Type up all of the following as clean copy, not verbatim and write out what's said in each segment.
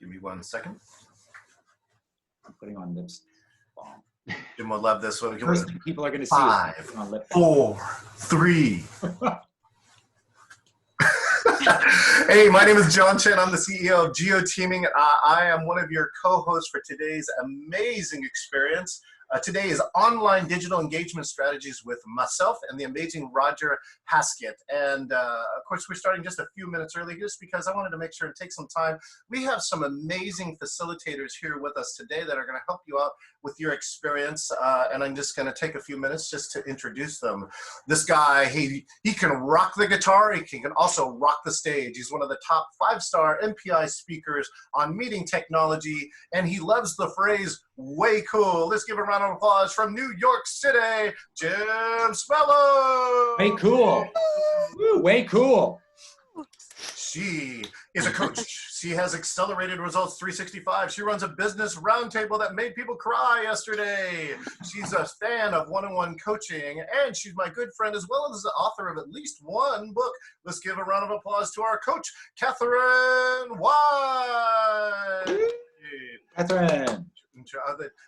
Give me 1 second. I'm putting on lips balm. Jim will love this one. First thing people are going to see 5, on lip 4, 3. Hey, my name is Chen. I'm the CEO of Geoteaming. I am one of your co-hosts for today's amazing experience. Today is online digital engagement strategies with myself and the amazing Roger Haskett. And of course, we're starting just a few minutes early just because I wanted to make sure and take some time. We have some amazing facilitators here with us today that are going to help you out with your experience. And I'm just going to take a few minutes just to introduce them. This guy, he can rock the guitar. He can also rock the stage. He's one of the top 5-star MPI speakers on meeting technology. And he loves the phrase, way cool. Let's give a round of applause from New York City, Jim Spellos. Way cool. Woo, way cool. She is a coach. She has accelerated results 365. She runs a business roundtable that made people cry yesterday. She's a fan of one-on-one coaching, and she's my good friend as well as the author of at least one book. Let's give a round of applause to our coach, Catherine White. Catherine.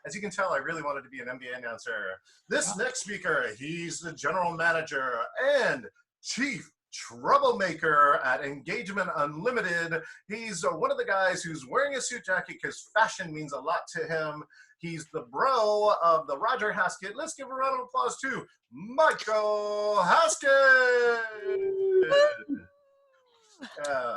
As you can tell, I really wanted to be an NBA announcer. This next speaker, he's the general manager and chief troublemaker at Engagement Unlimited. He's one of the guys who's wearing a suit jacket because fashion means a lot to him. He's the bro of the Roger Haskett. Let's give a round of applause to Michael Haskett.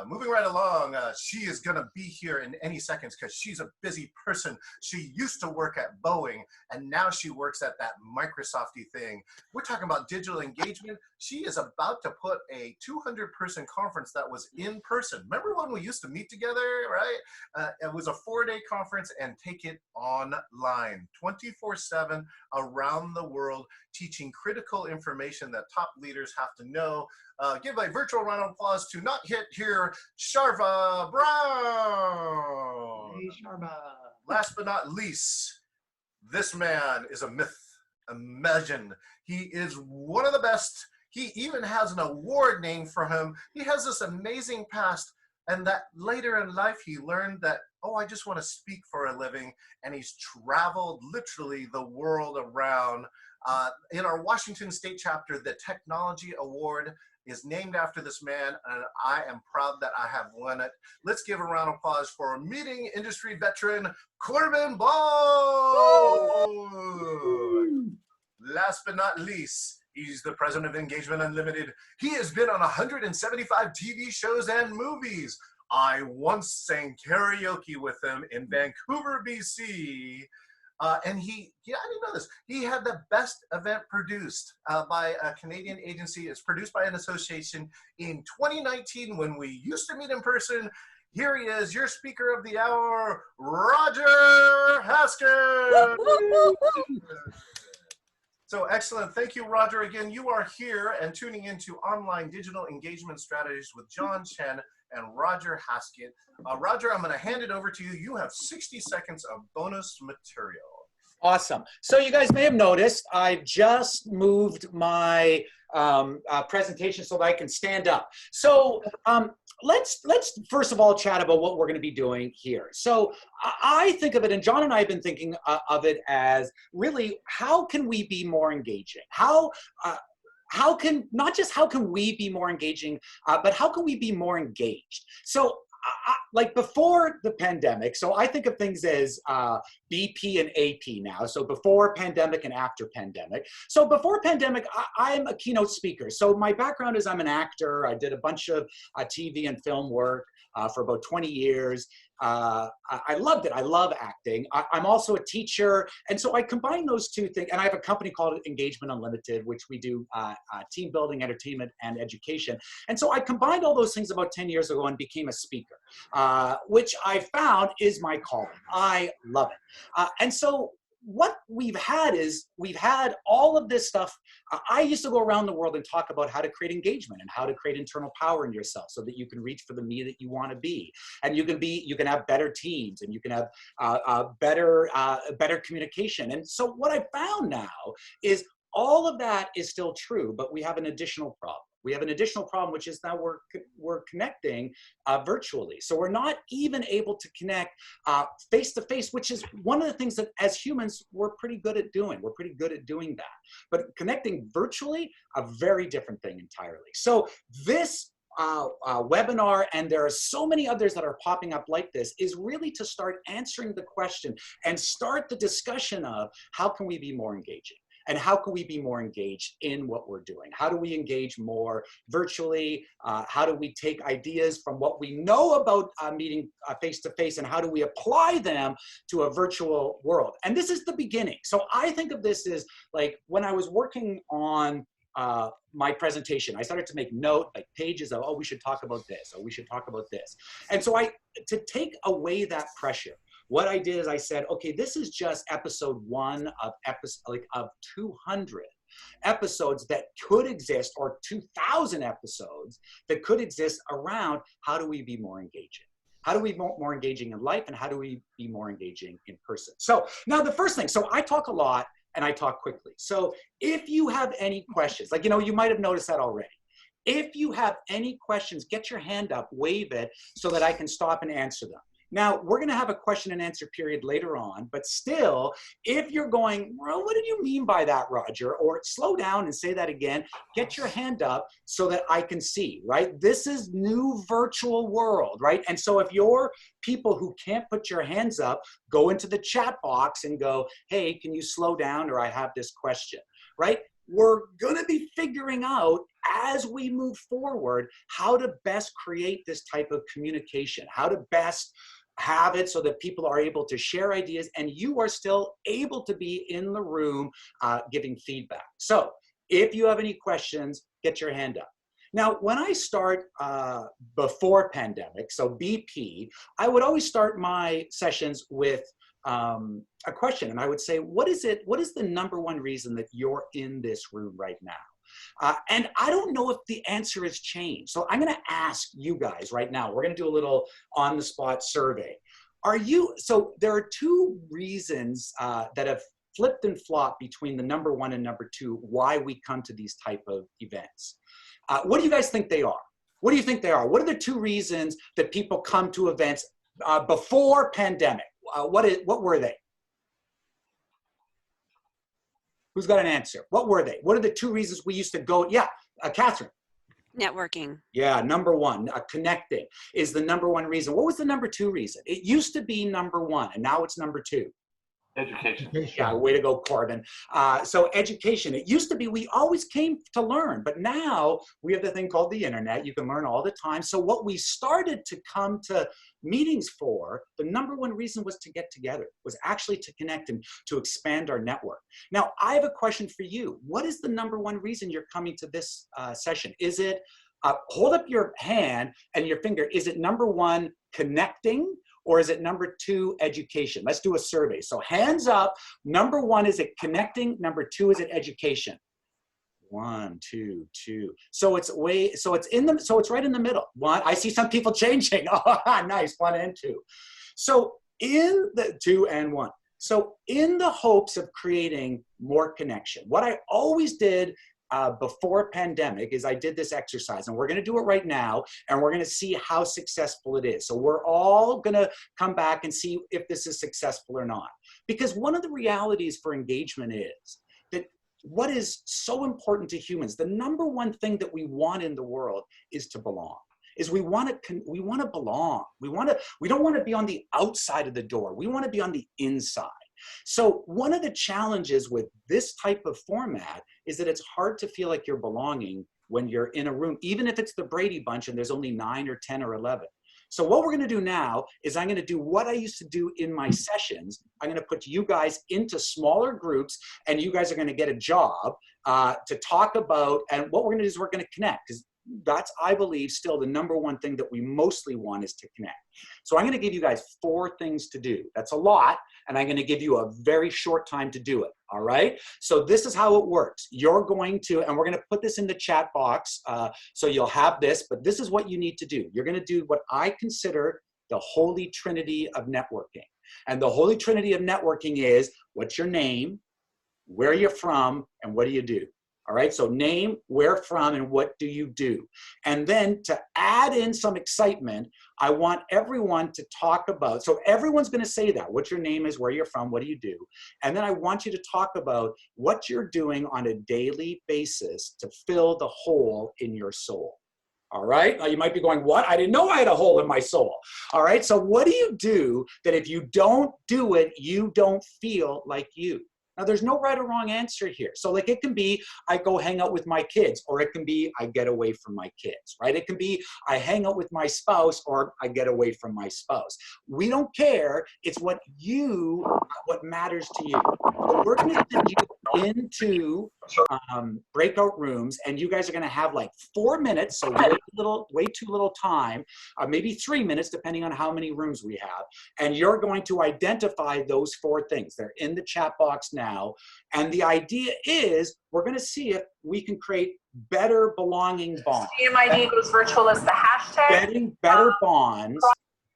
Moving right along, she is going to be here in any seconds because she's a busy person. She used to work at Boeing, and now she works at that Microsofty thing. We're talking about digital engagement. She is about to put a 200-person conference that was in person. Remember when we used to meet together, right? It was a 4-day conference and take it online, 24/7 around the world, teaching critical information that top leaders have to know. Give a virtual round of applause to not hit here, Charva Brown. Hey, Charva. Last but not least, this man is a myth. Imagine, he is one of the best. He even has an award named for him. He has this amazing past, and that later in life he learned that, oh, I just want to speak for a living, and he's traveled literally the world around. In our Washington State chapter, the Technology Award is named after this man, and I am proud that I have won it. Let's give a round of applause for meeting industry veteran, Corbin Ball. Last but not least, he's the president of Engagement Unlimited. He has been on 175 TV shows and movies. I once sang karaoke with him in Vancouver, BC. And I didn't know this. He had the best event produced by a Canadian agency. It's produced by an association in 2019 when we used to meet in person. Here he is, your speaker of the hour, Roger Haskett. So excellent. Thank you, Roger. Again, you are here and tuning into online digital engagement strategies with Chen and Roger Haskett. Roger, I'm going to hand it over to you. You have 60 seconds of bonus material. Awesome. So you guys may have noticed I just moved my presentation so that I can stand up. So let's first of all chat about what we're going to be doing here. So I think of it, and John and I have been thinking of it as really, how can we be more engaging? How can, not just how can we be more engaging, but how can we be more engaged? So like before the pandemic, so I think of things as BP and AP now. So before pandemic and after pandemic. So before pandemic, I'm a keynote speaker. So my background is I'm an actor. I did a bunch of TV and film work for about 20 years. I loved it. I love acting. I'm also a teacher. And so I combine those two things. And I have a company called Engagement Unlimited, which we do team building, entertainment, and education. And so I combined all those things about 10 years ago and became a speaker, which I found is my calling. I love it. And so what we've had is we've had all of this stuff. I used to go around the world and talk about how to create engagement and how to create internal power in yourself so that you can reach for the me that you want to be. And you can have better teams, and you can have better communication. And so what I found now is all of that is still true, but we have an additional problem. We have an additional problem, which is now we're connecting virtually. So we're not even able to connect face to face, which is one of the things that as humans, we're pretty good at doing. We're pretty good at doing that. But connecting virtually, a very different thing entirely. So this webinar, and there are so many others that are popping up like this, is really to start answering the question and start the discussion of how can we be more engaging? And how can we be more engaged in what we're doing? How do we engage more virtually? How do we take ideas from what we know about meeting face-to-face, and how do we apply them to a virtual world? And this is the beginning. So I think of this as like when I was working on my presentation, I started to make note, like pages of, oh, we should talk about this, or we should talk about this. And so to take away that pressure, what I did is I said, okay, this is just episode 1 of 200 episodes that could exist, or 2,000 episodes that could exist around how do we be more engaging? How do we be more engaging in life, and how do we be more engaging in person? So now the first thing, so I talk a lot and I talk quickly. So if you have any questions, like, you might have noticed that already. If you have any questions, get your hand up, wave it so that I can stop and answer them. Now, we're going to have a question and answer period later on, but still, if you're going, well, what did you mean by that, Roger? Or slow down and say that again, get your hand up so that I can see, right? This is new virtual world, right? And so if you're people who can't put your hands up, go into the chat box and go, hey, can you slow down, or I have this question, right? We're going to be figuring out as we move forward how to best create this type of communication, how to best have it so that people are able to share ideas and you are still able to be in the room giving feedback. So if you have any questions, get your hand up. Now, when I start before pandemic, so BP, I would always start my sessions with a question, and I would say, what is the number one reason that you're in this room right now? And I don't know if the answer has changed. So I'm going to ask you guys right now, we're going to do a little on-the-spot survey. So there are 2 reasons that have flipped and flopped between the number 1 and number 2, why we come to these type of events. What do you guys think they are? What do you think they are? What are the 2 reasons that people come to events before pandemic? What were they? Who's got an answer? What were they? What are the 2 reasons we used to go? Yeah, Catherine. Networking. Yeah, number 1, connecting is the number 1 reason. What was the number 2 reason? It used to be number 1, and now it's number 2. Education. Yeah, way to go, Corbin. So education, it used to be we always came to learn, but now we have the thing called the internet. You can learn all the time. So what we started to come to meetings for, the number 1 reason was to get together, was actually to connect and to expand our network. Now, I have a question for you. What is the number 1 reason you're coming to this session? Is it, hold up your hand and your finger, is it number 1, connecting? Or is it number 2, education? Let's do a survey. So hands up. Number 1, is it connecting? Number 2, is it education? 1, 2, 2. So it's right in the middle. 1, I see some people changing. Oh, nice. 1 and 2. So in the 2 and 1. So in the hopes of creating more connection, what I always did before pandemic is I did this exercise, and we're going to do it right now, and we're going to see how successful it is. So we're all going to come back and see if this is successful or not. Because one of the realities for engagement is that what is so important to humans, the number 1 thing that we want in the world is to belong. Is we want to belong. We don't want to be on the outside of the door. We want to be on the inside. So one of the challenges with this type of format is that it's hard to feel like you're belonging when you're in a room, even if it's the Brady Bunch and there's only 9 or 10 or 11. So what we're going to do now is I'm going to do what I used to do in my sessions. I'm going to put you guys into smaller groups, and you guys are going to get a job to talk about, and what we're going to do is we're going to connect, because that's, I believe, still the number 1 thing that we mostly want is to connect. So I'm going to give you guys 4 things to do. That's a lot, and I'm going to give you a very short time to do it. All right? So this is how it works. You're going to, and we're going to put this in the chat box, so you'll have this, but this is what you need to do. You're going to do what I consider the holy trinity of networking. And the holy trinity of networking is, what's your name, where you're from, and what do you do? All right, so name, where from, and what do you do? And then to add in some excitement, I want everyone to talk about, so everyone's gonna say that, what your name is, where you're from, what do you do? And then I want you to talk about what you're doing on a daily basis to fill the hole in your soul. All right, now you might be going, what? I didn't know I had a hole in my soul. All right, so what do you do that if you don't do it, you don't feel like you? Now, there's no right or wrong answer here. So like it can be, I go hang out with my kids, or it can be, I get away from my kids, right? It can be, I hang out with my spouse, or I get away from my spouse. We don't care. It's what matters to you. So we're gonna send you into breakout rooms, and you guys are gonna have like 4 minutes, so way too little time, maybe 3 minutes, depending on how many rooms we have. And you're going to identify those 4 things. They're in the chat box now. And the idea is we're going to see if we can create better belonging bonds. CMID goes virtual as the hashtag. Getting better bonds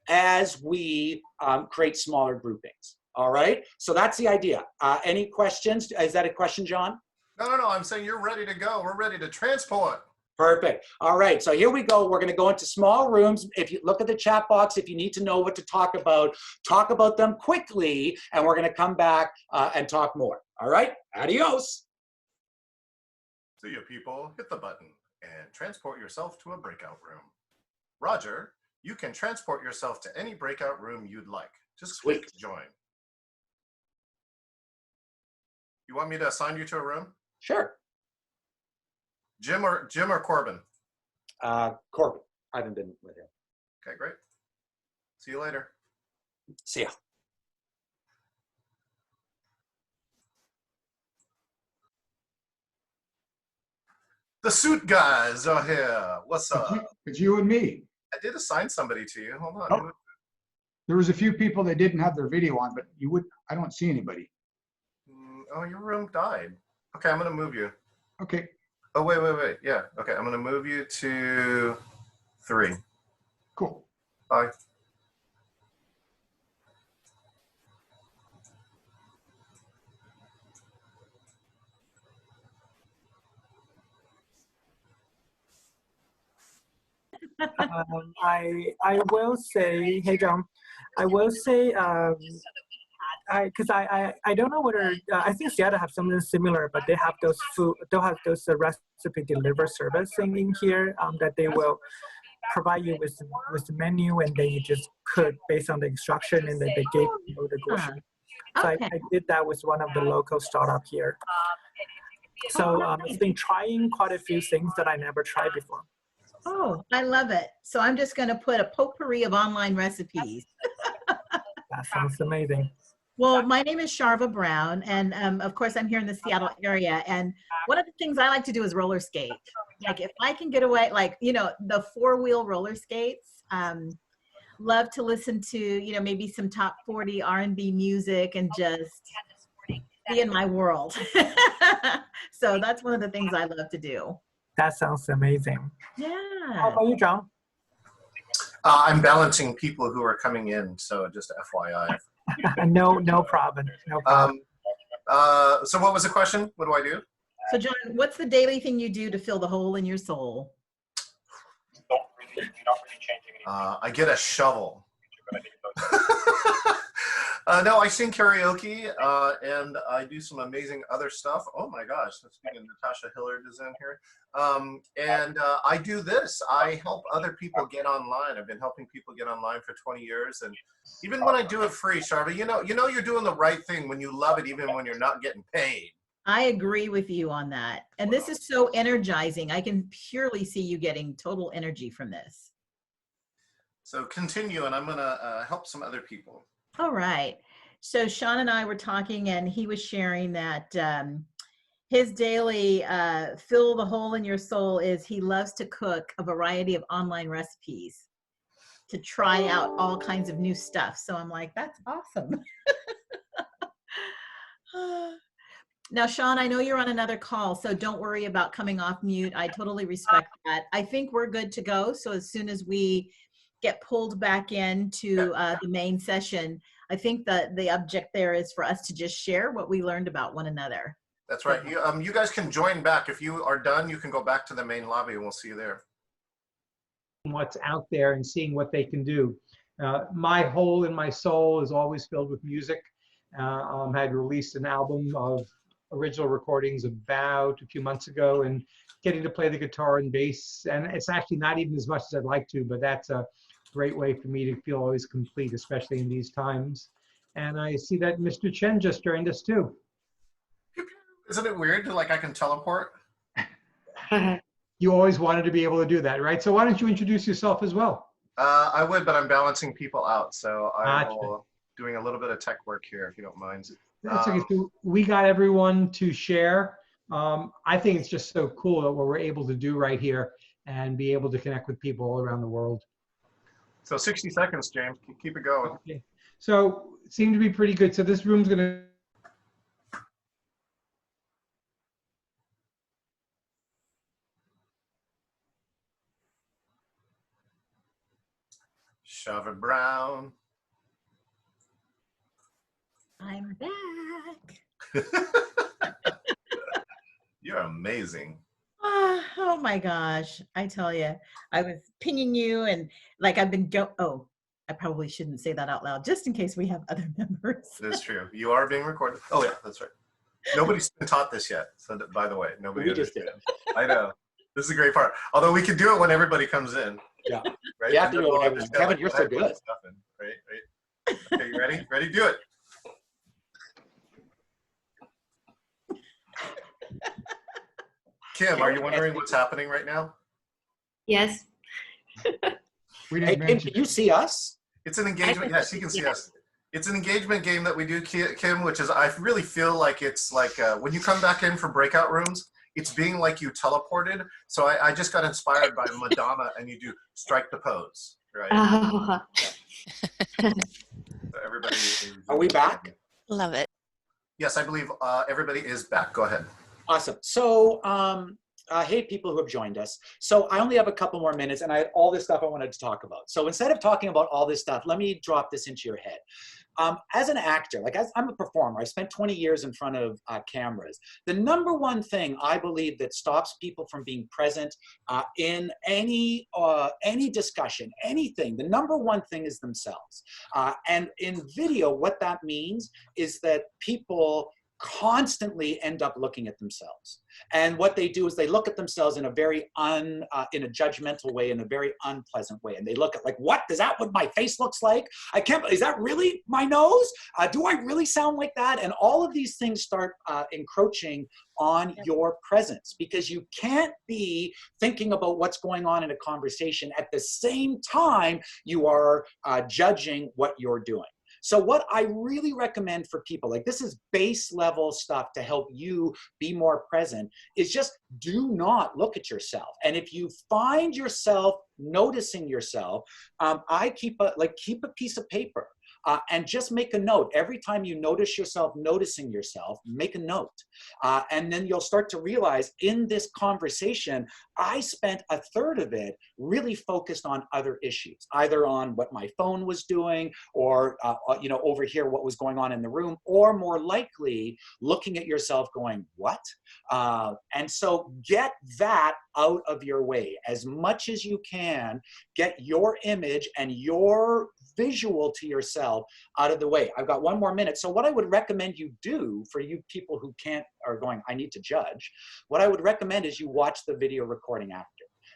as we create smaller groupings. All right. So that's the idea. Any questions? Is that a question, John? No. I'm saying you're ready to go. We're ready to transport. Perfect. All right. So here we go. We're going to go into small rooms. If you look at the chat box, if you need to know what to talk about them quickly, and we're going to come back and talk more. All right. Adios. See you, people. Hit the button and transport yourself to a breakout room. Roger, you can transport yourself to any breakout room you'd like. Just click join. You want me to assign you to a room? Sure. Jim or Corbin? Corbin. I haven't been with him. Okay, great. See you later. See ya. The suit guys are here. What's up? It's you and me. I did assign somebody to you. Hold on. Oh. There was a few people that didn't have their video on, but I don't see anybody. Oh, your room died. Okay, I'm gonna move you. Okay. Oh, wait. Yeah, okay, I'm gonna move you to 3. Cool. Bye. I will say, hey John, I will say, because I don't know whether I think Seattle have something similar, but they have those recipe deliver service thing in here that they will provide you with the menu, and then you just cook based on the instruction, and then they give you the grocery. So Okay. I did that with one of the local startup here. So it's been trying quite a few things that I never tried before. Oh, I love it. So I'm just going to put a potpourri of online recipes. That sounds amazing. Well, my name is Charva Brown, and of course I'm here in the Seattle area. And one of the things I like to do is roller skate. Like if I can get away, like, you know, the 4-wheel roller skates, love to listen to, you know, maybe some top 40 R&B music and just be in my world. So that's one of the things I love to do. That sounds amazing. Yeah. How about you, John? I'm balancing people who are coming in, so just FYI. No problem. No problem. So what was the question? What do I do? So John, what's the daily thing you do to fill the hole in your soul? I get a shovel. No, I sing karaoke, and I do some amazing other stuff. Oh my gosh, speaking of Natasha Hillard is in here. And I do this. I help other people get online. I've been helping people get online for 20 years. And even when I do it free, Charva, you know you're doing the right thing when you love it, even when you're not getting paid. I agree with you on that. And this is so energizing. I can purely see you getting total energy from this. So continue, and I'm going to help some other people. All right. So Sean and I were talking, and he was sharing that his daily fill the hole in your soul is he loves to cook a variety of online recipes to try out all kinds of new stuff. So I'm like, that's awesome. Now, Sean, I know you're on another call, so don't worry about coming off mute. I totally respect that. I think we're good to go. So as soon as we get pulled back into the main session, I think that the object there is for us to just share what we learned about one another. That's right. You guys can join back. If you are done, you can go back to the main lobby and we'll see you there. What's out there and seeing what they can do. My hole in my soul is always filled with music. Had released an album of original recordings about a few months ago, and getting to play the guitar and bass. And it's actually not even as much as I'd like to, but that's a great way for me to feel always complete, especially in these times. And I see that Mr. Chen just joined us too. Isn't it weird to, like, I can teleport? You always wanted to be able to do that, right? So why don't you introduce yourself as well? I would, but I'm balancing people out. So I'm Gotcha. doing a little bit of tech work here, if you don't mind. That's okay. So we got everyone to share. I think it's just so cool that what we're able to do right here and be able to connect with people all around the world. So 60 seconds, James. Keep it going. Okay. So it seemed to be pretty good. So this room's going to... Charva Brown. I'm back. You're amazing. Oh my gosh. I tell you, I was pinging you and like I've been oh, I probably shouldn't say that out loud just in case we have other members. That's true. You are being recorded. Oh yeah, that's right. Nobody's been taught this yet. So that, by the way, nobody understands. I know. This is a great part. Although we could do it when everybody comes in. Yeah. Right? You have to do it when everyone. Kevin, you're so good. Right. Okay, you ready? Ready? Do it. Kim, are you wondering what's happening right now? Yes. Hey, Kim, can you see us? It's an engagement. Yes, you can see us. It's an engagement game that we do, Kim, which is, I really feel like it's like when you come back in for breakout rooms, it's being like you teleported. So I just got inspired by Madonna, and you do strike the pose, right? Oh. So everybody. Are we back? Love it. Yes, I believe everybody is back. Go ahead. Awesome. So, hey, people who have joined us. So I only have a couple more minutes, and I had all this stuff I wanted to talk about. So instead of talking about all this stuff, let me drop this into your head. As an actor, like I'm a performer, I spent 20 years in front of cameras. The number one thing I believe that stops people from being present in any discussion, anything, the number one thing is themselves. And in video, what that means is that people constantly end up looking at themselves. And what they do is they look at themselves in a very in a judgmental way, in a very unpleasant way. And they look at like, what, is that what my face looks like? I can't, is that really my nose? Do I really sound like that? And all of these things start encroaching on your presence, because you can't be thinking about what's going on in a conversation at the same time you are judging what you're doing. So what I really recommend for people, like this is base level stuff to help you be more present, is just do not look at yourself. And if you find yourself noticing yourself, I keep a piece of paper. And just make a note. Every time you notice yourself noticing yourself, make a note. And then you'll start to realize in this conversation, I spent a third of it really focused on other issues, either on what my phone was doing, or over here what was going on in the room, or more likely looking at yourself going, what? And so get that out of your way as much as you can. Get your image and your visual to yourself out of the way. I've got one more minute. So what I would recommend you do for you people who are going, I need to judge, what I would recommend is you watch the video recording after.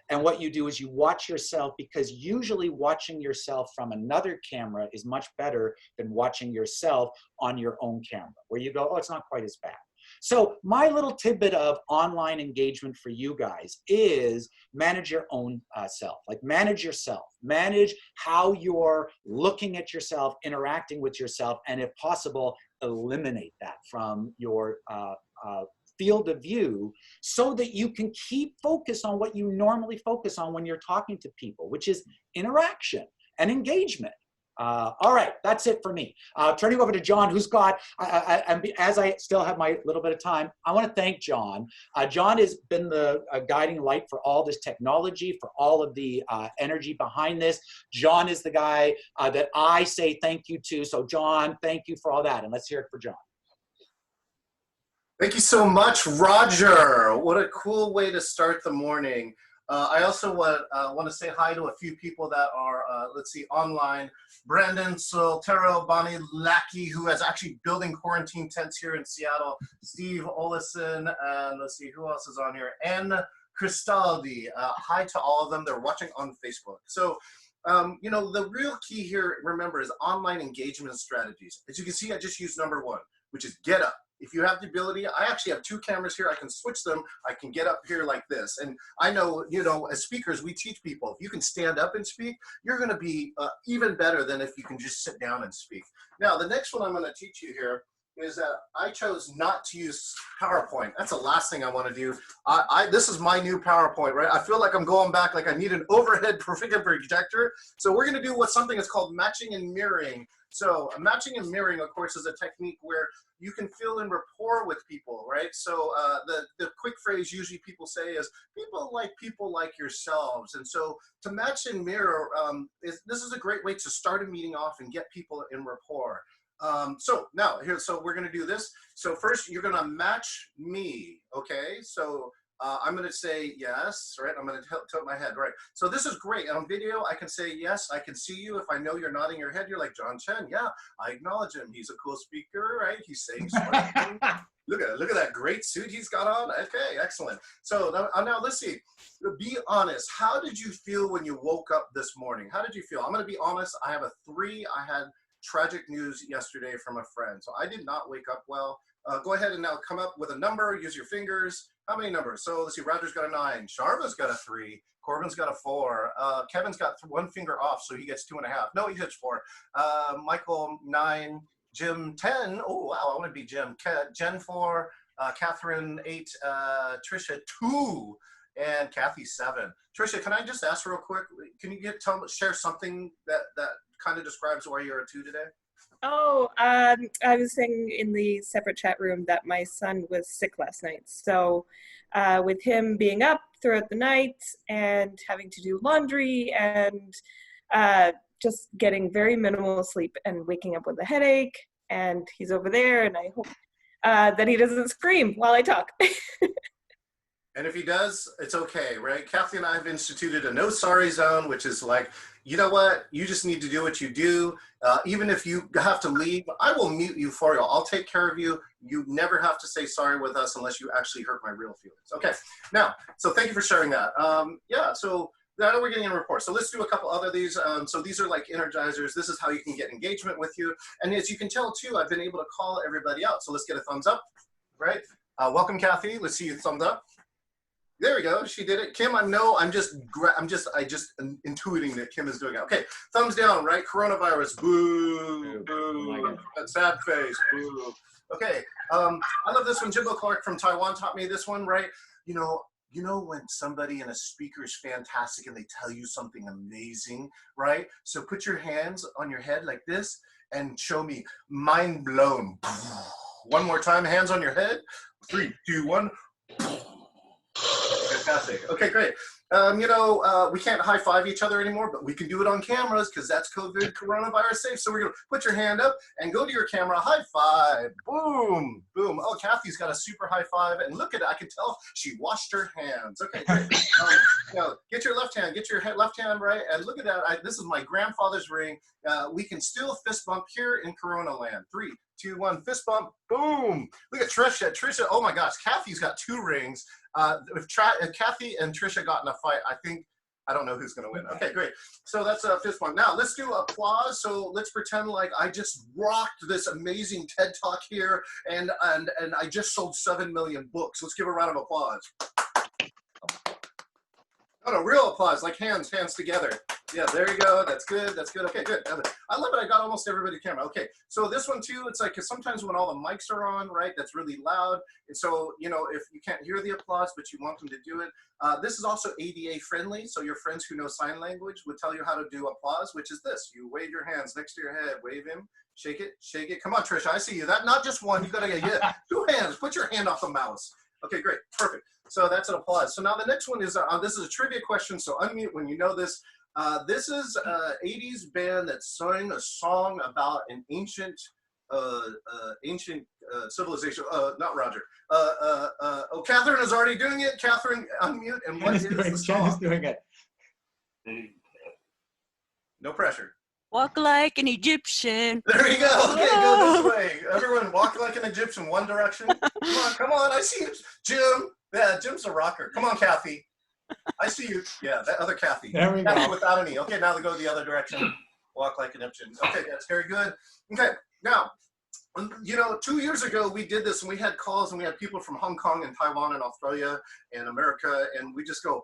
And what you do is you watch yourself, because usually watching yourself from another camera is much better than watching yourself on your own camera, where you go, oh, it's not quite as bad. So my little tidbit of online engagement for you guys is manage your own self. Like manage yourself. Manage how you're looking at yourself, interacting with yourself, and if possible, eliminate that from your field of view so that you can keep focused on what you normally focus on when you're talking to people, which is interaction and engagement. All right, that's it for me. Turning over to John, who's got, as I still have my little bit of time, I want to thank John. John has been the guiding light for all this technology, for all of the energy behind this. John is the guy that I say thank you to. So John, thank you for all that. And let's hear it for John. Thank you so much, Roger. What a cool way to start the morning. I also want to say hi to a few people that are, let's see, online. Brandon Soltero, Bonnie Lackey, who is actually building quarantine tents here in Seattle. Steve Olison, and let's see, who else is on here? Ann Cristaldi. Hi to all of them. They're watching on Facebook. So, you know, the real key here, remember, is online engagement strategies. As you can see, I just used number 1, which is get up. If you have the ability, I actually have 2 cameras here. I can switch them. I can get up here like this. And I know, you know, as speakers, we teach people, if you can stand up and speak, you're going to be even better than if you can just sit down and speak. Now, the next one I'm going to teach you here is that I chose not to use PowerPoint. That's the last thing I want to do. This is my new PowerPoint, right? I feel like I'm going back, like I need an overhead projector. So we're going to do something that's called matching and mirroring. So matching and mirroring, of course, is a technique where you can fill in rapport with people, right? So the quick phrase usually people say is, people like yourselves. And so to match and mirror, this is a great way to start a meeting off and get people in rapport. So now so we're going to do this. So first you're going to match me. Okay. So, I'm going to say yes, right? I'm going to tilt my head, right? So this is great. On video, I can say yes, I can see you. If I know you're nodding your head, you're like, John Chen, yeah, I acknowledge him. He's a cool speaker, right? He's saying smart things. Look at that great suit he's got on. Okay, excellent. So now let's see. Be honest. How did you feel when you woke up this morning? How did you feel? I'm going to be honest. I have a 3. I had tragic news yesterday from a friend. So I did not wake up well. Go ahead and now come up with a number, use your fingers. How many numbers? So let's see, Roger's got a 9, Charva's got a 3, Corbin's got a 4, Kevin's got 1 finger off, so he gets 2.5. No, he gets 4. Michael 9, Jim 10. Oh wow, I want to be Jim. Jen 4, Catherine 8, Trisha 2, and Kathy 7. Trisha, can I just ask real quick? Can you share something that kind of describes why you're a 2 today? Oh, I was saying in the separate chat room that my son was sick last night. So with him being up throughout the night and having to do laundry and just getting very minimal sleep and waking up with a headache, and he's over there, and I hope that he doesn't scream while I talk. And if he does, it's okay, right? Kathy and I have instituted a no sorry zone, which is like, you know what? You just need to do what you do. Even if you have to leave, I will mute you for you. I'll take care of you. You never have to say sorry with us unless you actually hurt my real feelings. Okay, now, so thank you for sharing that. Yeah, so now we're getting in a report. So let's do a couple other of these. So these are like energizers. This is how you can get engagement with you. And as you can tell too, I've been able to call everybody out. So let's get a thumbs up, right? Welcome, Kathy. Let's see you thumbs up. There we go. She did it. Kim, I'm just intuiting that Kim is doing it. Okay, thumbs down, right? Coronavirus. Boo, boo. That sad face. Boo. Okay. I love this one. Jimbo Clark from Taiwan taught me this one, right? You know when somebody and a speaker is fantastic and they tell you something amazing, right? So put your hands on your head like this and show me mind blown. One more time, hands on your head. 3, 2, 1. Fantastic. Okay, great. We can't high five each other anymore, but we can do it on cameras because that's COVID coronavirus safe. So we're going to put your hand up and go to your camera. High five. Boom. Boom. Oh, Kathy's got a super high five. And look at it. I can tell she washed her hands. Okay, great. Now, get your left hand. Get your left hand right. And look at that. This is my grandfather's ring. We can still fist bump here in Corona land. 3, 2, 1. Fist bump. Boom. Look at Trisha. Trisha, oh my gosh. Kathy's got 2 rings. If Kathy and Trisha got in a fight, I don't know who's going to win. Okay, great. So that's a fist bump. Now let's do applause. So let's pretend like I just rocked this amazing TED Talk here, and I just sold 7 million books. Let's give a round of applause. Oh, no, real applause, like hands together. Yeah, there you go. That's good. That's good. Okay, good. I love it. I got almost everybody camera. Okay, so this one too, it's like, cause sometimes when all the mics are on, right, that's really loud. And so, if you can't hear the applause, but you want them to do it, this is also ADA friendly. So your friends who know sign language would tell you how to do applause, which is this. You wave your hands next to your head, wave him, shake it, shake it. Come on, Trisha, I see you. That not just one, you gotta get 2 hands. Put your hand off the mouse. Okay, great, perfect. So that's an applause. So now the next one is, this is a trivia question, so unmute when you know this. This is an 80s band that sang a song about an ancient ancient civilization. Not Roger. Oh, Catherine is already doing it. Catherine, unmute. And what is the Chen is song? doing it. No pressure. Walk like an Egyptian. There you go. Okay, go this way. Everyone, walk like an Egyptian. One direction. Come on. I see you, Jim. Yeah, Jim's a rocker. Come on, Kathy. I see you. Yeah, that other Kathy. There we Kathy go. without any. Okay, now they go the other direction. Walk like an Egyptian. Okay, that's very good. Okay, now, you know, 2 years ago we did this and we had calls and we had people from Hong Kong and Taiwan and Australia and America, and we just go,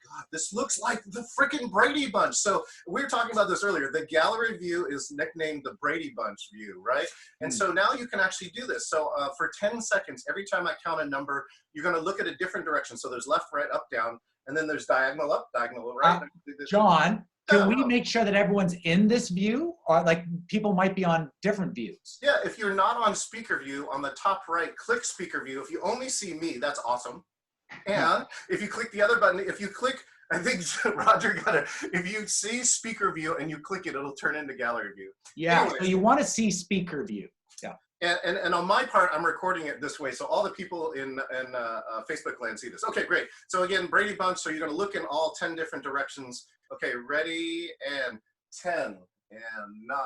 God, this looks like the freaking Brady Bunch. So we were talking about this earlier. The gallery view is nicknamed the Brady Bunch view, right? And so now you can actually do this. So for 10 seconds, every time I count a number, you're going to look at a different direction. So there's left, right, up, down, and then there's diagonal up, diagonal right. John, can we make sure that everyone's in this view? Or like people might be on different views? Yeah, if you're not on speaker view, on the top right, click speaker view. If you only see me, that's awesome. And if you click the other button, if you click, I think Roger got it. If you see speaker view and you click it, it'll turn into gallery view. Yeah, Anyways, so you want to see speaker view. Yeah. And on my part, I'm recording it this way, so all the people in Facebook land see this. Okay, great. So again, Brady Bunch, so you're going to look in all 10 different directions. Okay, ready, and 10, and 9,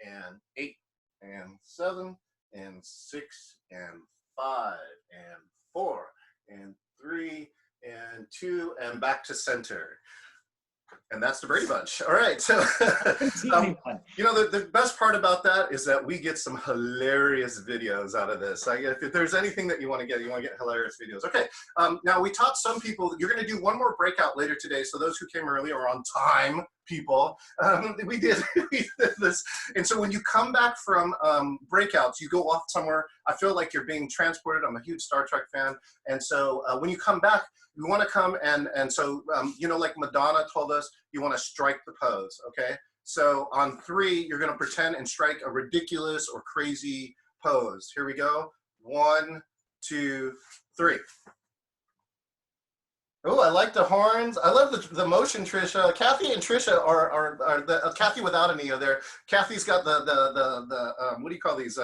and 8, and 7, and 6, and 5, and 4, and 3, and 2, and back to center. And that's the Brady Bunch. All right, so you know, the best part about that is that we get some hilarious videos out of this. If there's anything that you want to get hilarious videos. Okay, now we taught some people, you're going to do one more breakout later today, so those who came early are on time, people. We did this. And so when you come back from breakouts, you go off somewhere. I feel like you're being transported. I'm a huge Star Trek fan. And so when you come back, you want to come and so, you know, like Madonna told us, you want to strike the pose, okay? So on 3, you're going to pretend and strike a ridiculous or crazy pose. Here we go. 1, 2, 3. Oh, I like the horns. I love the motion, Trisha. Kathy and Trisha are the Kathy without an E are there. Kathy's got the what do you call these?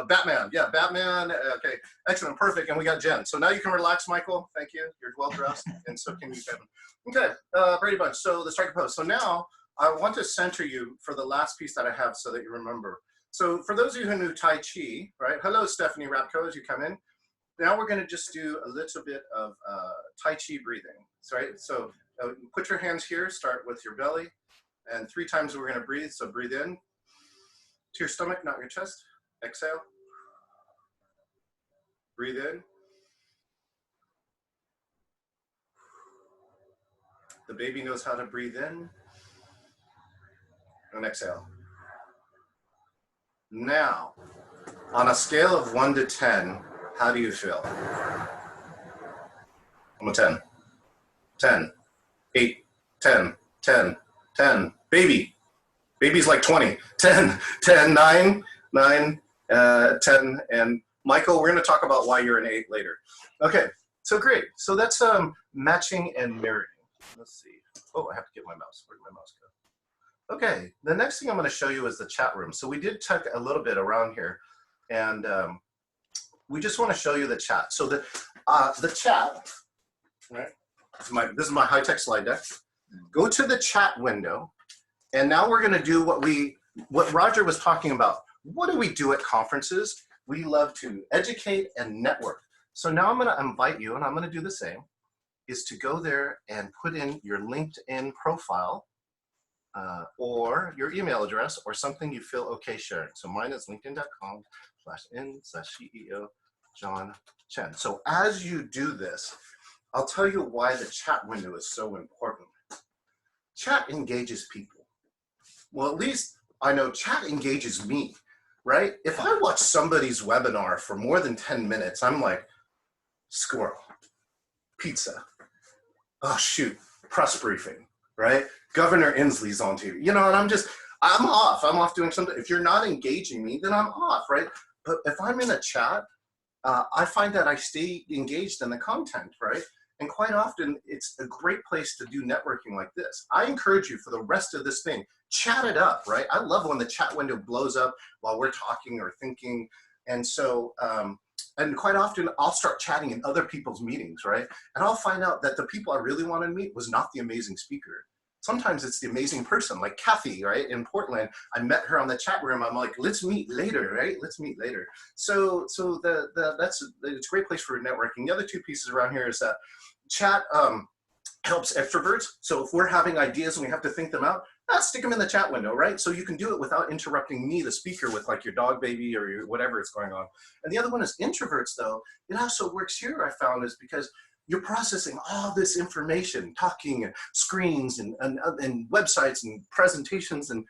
Batman. Yeah, Batman. Okay, excellent, perfect. And we got Jen. So now you can relax, Michael. Thank you. You're well dressed, and so can you, Kevin. Okay, Brady Bunch. So the strike pose. So now I want to center you for the last piece that I have, so that you remember. So for those of you who knew Tai Chi, right? Hello, Stephanie Rapko, as you come in. Now we're going to just do a little bit of Tai Chi breathing, right? So put your hands here, start with your belly, and 3 times we're going to breathe. So breathe in to your stomach, not your chest. Exhale. Breathe in. The baby knows how to breathe in. And exhale. Now, on a scale of 1 to 10, how do you feel? I'm a 10. 10. 8. 10. 10. 10. Baby. Baby's like 20. 10. 10. 9. 9. 10. And Michael, we're going to talk about why you're an 8 later. Okay. So great. So that's matching and mirroring. Let's see. Oh, I have to get my mouse. Where did my mouse go? Okay. The next thing I'm going to show you is the chat room. So we did check a little bit around here, and we just want to show you the chat. So the chat, right? This is my high-tech slide deck. Go to the chat window, and now we're going to do what Roger was talking about. What do we do at conferences? We love to educate and network. So now I'm going to invite you, and I'm going to do the same, is to go there and put in your LinkedIn profile or your email address or something you feel okay sharing. So mine is linkedin.com/in/CEO John Chen. So as you do this, I'll tell you why the chat window is so important. Chat engages people. Well, at least I know chat engages me, right? If I watch somebody's webinar for more than 10 minutes, I'm like, squirrel, pizza, oh shoot, press briefing, right? Governor Inslee's on TV, you know, and I'm off doing something. If you're not engaging me, then I'm off, right? But if I'm in a chat, I find that I stay engaged in the content, right? And quite often, it's a great place to do networking like this. I encourage you for the rest of this thing, chat it up, right? I love when the chat window blows up while we're talking or thinking. And so, and quite often I'll start chatting in other people's meetings, right? And I'll find out that the people I really want to meet was not the amazing speaker. Sometimes it's the amazing person, like Kathy, right? In Portland, I met her on the chat room. I'm like, let's meet later, right? Let's meet later. So it's a great place for networking. The other two pieces around here is that chat helps extroverts. So if we're having ideas and we have to think them out, stick them in the chat window, right? So you can do it without interrupting me, the speaker, with like your dog baby or your whatever is going on. And the other one is introverts, though. It also works here, I found, is because you're processing all this information, talking and screens and websites and presentations, and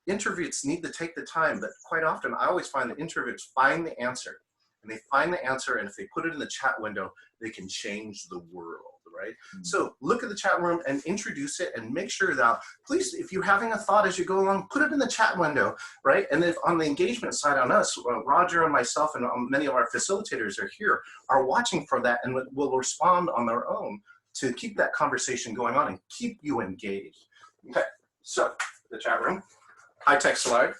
introverts need to take the time. But quite often, I always find that introverts find the answer. And they find the answer, and if they put it in the chat window, they can change the world, right? So look at the chat room and introduce it, and make sure that, please, if you're having a thought as you go along, put it in the chat window, right? And if on the engagement side on us, Roger and myself and many of our facilitators are here, are watching for that and will respond on their own to keep that conversation going on and keep you engaged. Okay, so the chat room, high-tech slide.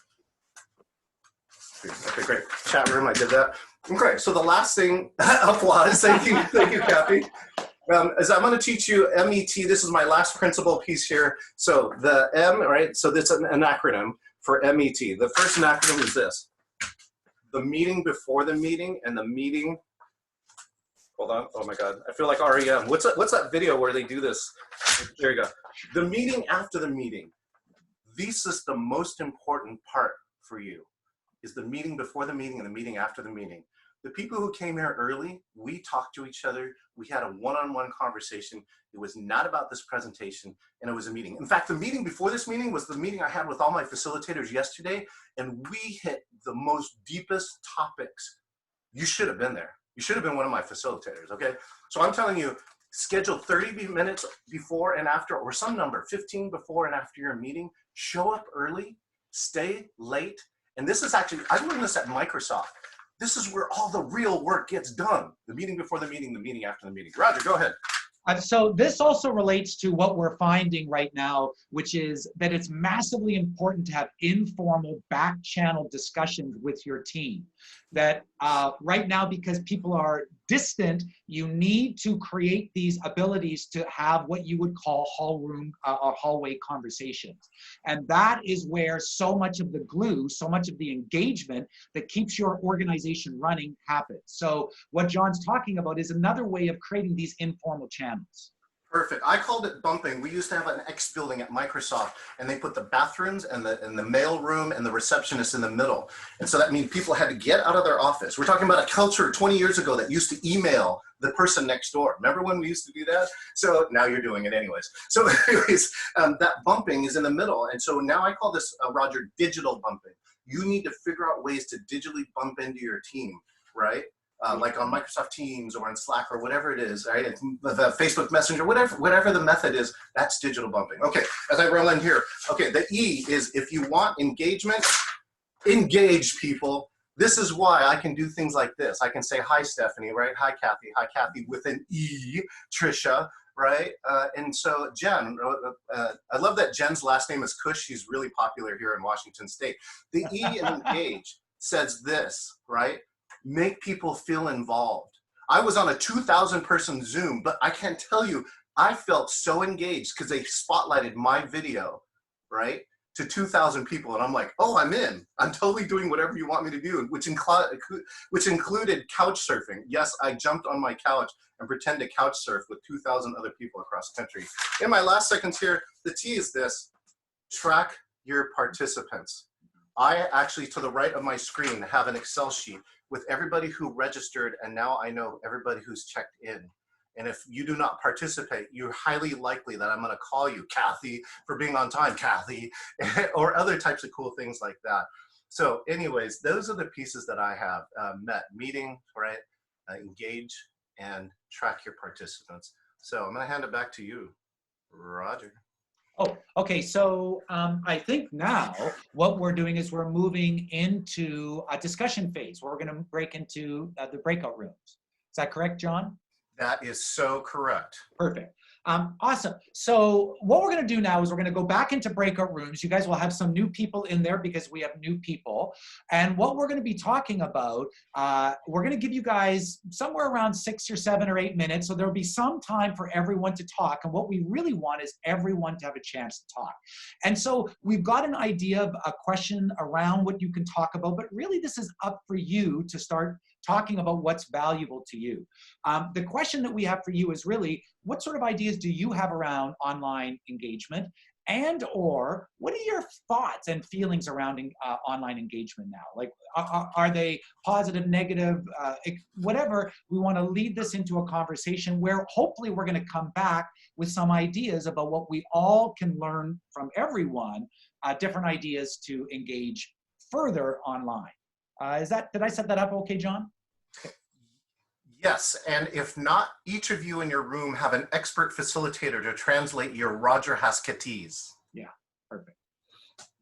Okay, great. Chat room, I did that. Okay, so the last thing, applause, thank you, Kathy. Is I'm going to teach you MET. This is my last principal piece here. So the M, right? So this is an acronym for MET. The first acronym is this: the meeting before the meeting and the meeting. Hold on. Oh my God, I feel like REM. What's that video where they do this? There you go. The meeting after the meeting. This is the most important part for you. Is the meeting before the meeting and the meeting after the meeting. The people who came here early, we talked to each other. We had a one-on-one conversation. It was not about this presentation, and it was a meeting. In fact, the meeting before this meeting was the meeting I had with all my facilitators yesterday, and we hit the most deepest topics. You should have been there. You should have been one of my facilitators, okay? So I'm telling you, schedule 30 minutes before and after, or some number, 15 before and after your meeting. Show up early, stay late. And this is actually, I learned this at Microsoft. This is where all the real work gets done. The meeting before the meeting after the meeting. Roger, go ahead. So this also relates to what we're finding right now, which is that it's massively important to have informal back channel discussions with your team. That right now, because people are distant, you need to create these abilities to have what you would call or hallway conversations. And that is where so much of the glue, so much of the engagement that keeps your organization running happens. So what John's talking about is another way of creating these informal channels. Perfect. I called it bumping. We used to have an X building at Microsoft, and they put the bathrooms and the mail room and the receptionist in the middle. And so that means people had to get out of their office. We're talking about a culture 20 years ago that used to email the person next door. Remember when we used to do that? So now you're doing it anyways. So anyways, that bumping is in the middle. And so now I call this, Roger, digital bumping. You need to figure out ways to digitally bump into your team, right? Like on Microsoft Teams or on Slack or whatever it is, right? It's the Facebook Messenger, whatever the method is, that's digital bumping. Okay, as I roll in here, okay, the E is if you want engagement, engage people. This is why I can do things like this. I can say, hi, Stephanie, right? Hi, Kathy, with an E, Trisha, right? And so Jen, I love that Jen's last name is Cush. She's really popular here in Washington State. The E in engage says this, right? Make people feel involved. I was on a 2,000 person Zoom, but I can't tell you, I felt so engaged because they spotlighted my video, right, to 2,000 people. And I'm like, oh, I'm in. I'm totally doing whatever you want me to do, which included couch surfing. Yes, I jumped on my couch and pretended to couch surf with 2,000 other people across the country. In my last seconds here, the T is this: track your participants. I actually, to the right of my screen, have an Excel sheet with everybody who registered, and now I know everybody who's checked in. And if you do not participate, you're highly likely that I'm gonna call you, Kathy, for being on time, Kathy, or other types of cool things like that. So anyways, those are the pieces that I have met: meeting, right, engage, and track your participants. So I'm gonna hand it back to you, Roger. Oh, okay. So I think now what we're doing is we're moving into a discussion phase where we're going to break into the breakout rooms. Is that correct, John? That is so correct. Perfect. Awesome. So what we're going to do now is we're going to go back into breakout rooms. You guys will have some new people in there because we have new people. And what we're going to be talking about, we're going to give you guys somewhere around 6 or 7 or 8 minutes. So there'll be some time for everyone to talk. And what we really want is everyone to have a chance to talk. And so we've got an idea of a question around what you can talk about, but really this is up for you to start talking about what's valuable to you. The question that we have for you is really, what sort of ideas do you have around online engagement? And or what are your thoughts and feelings around online engagement now? Like, are they positive, negative, whatever? We want to lead this into a conversation where hopefully we're going to come back with some ideas about what we all can learn from everyone, different ideas to engage further online. Did I set that up okay, John? Yes, and if not, each of you in your room have an expert facilitator to translate your Roger Hasketese. Yeah, perfect.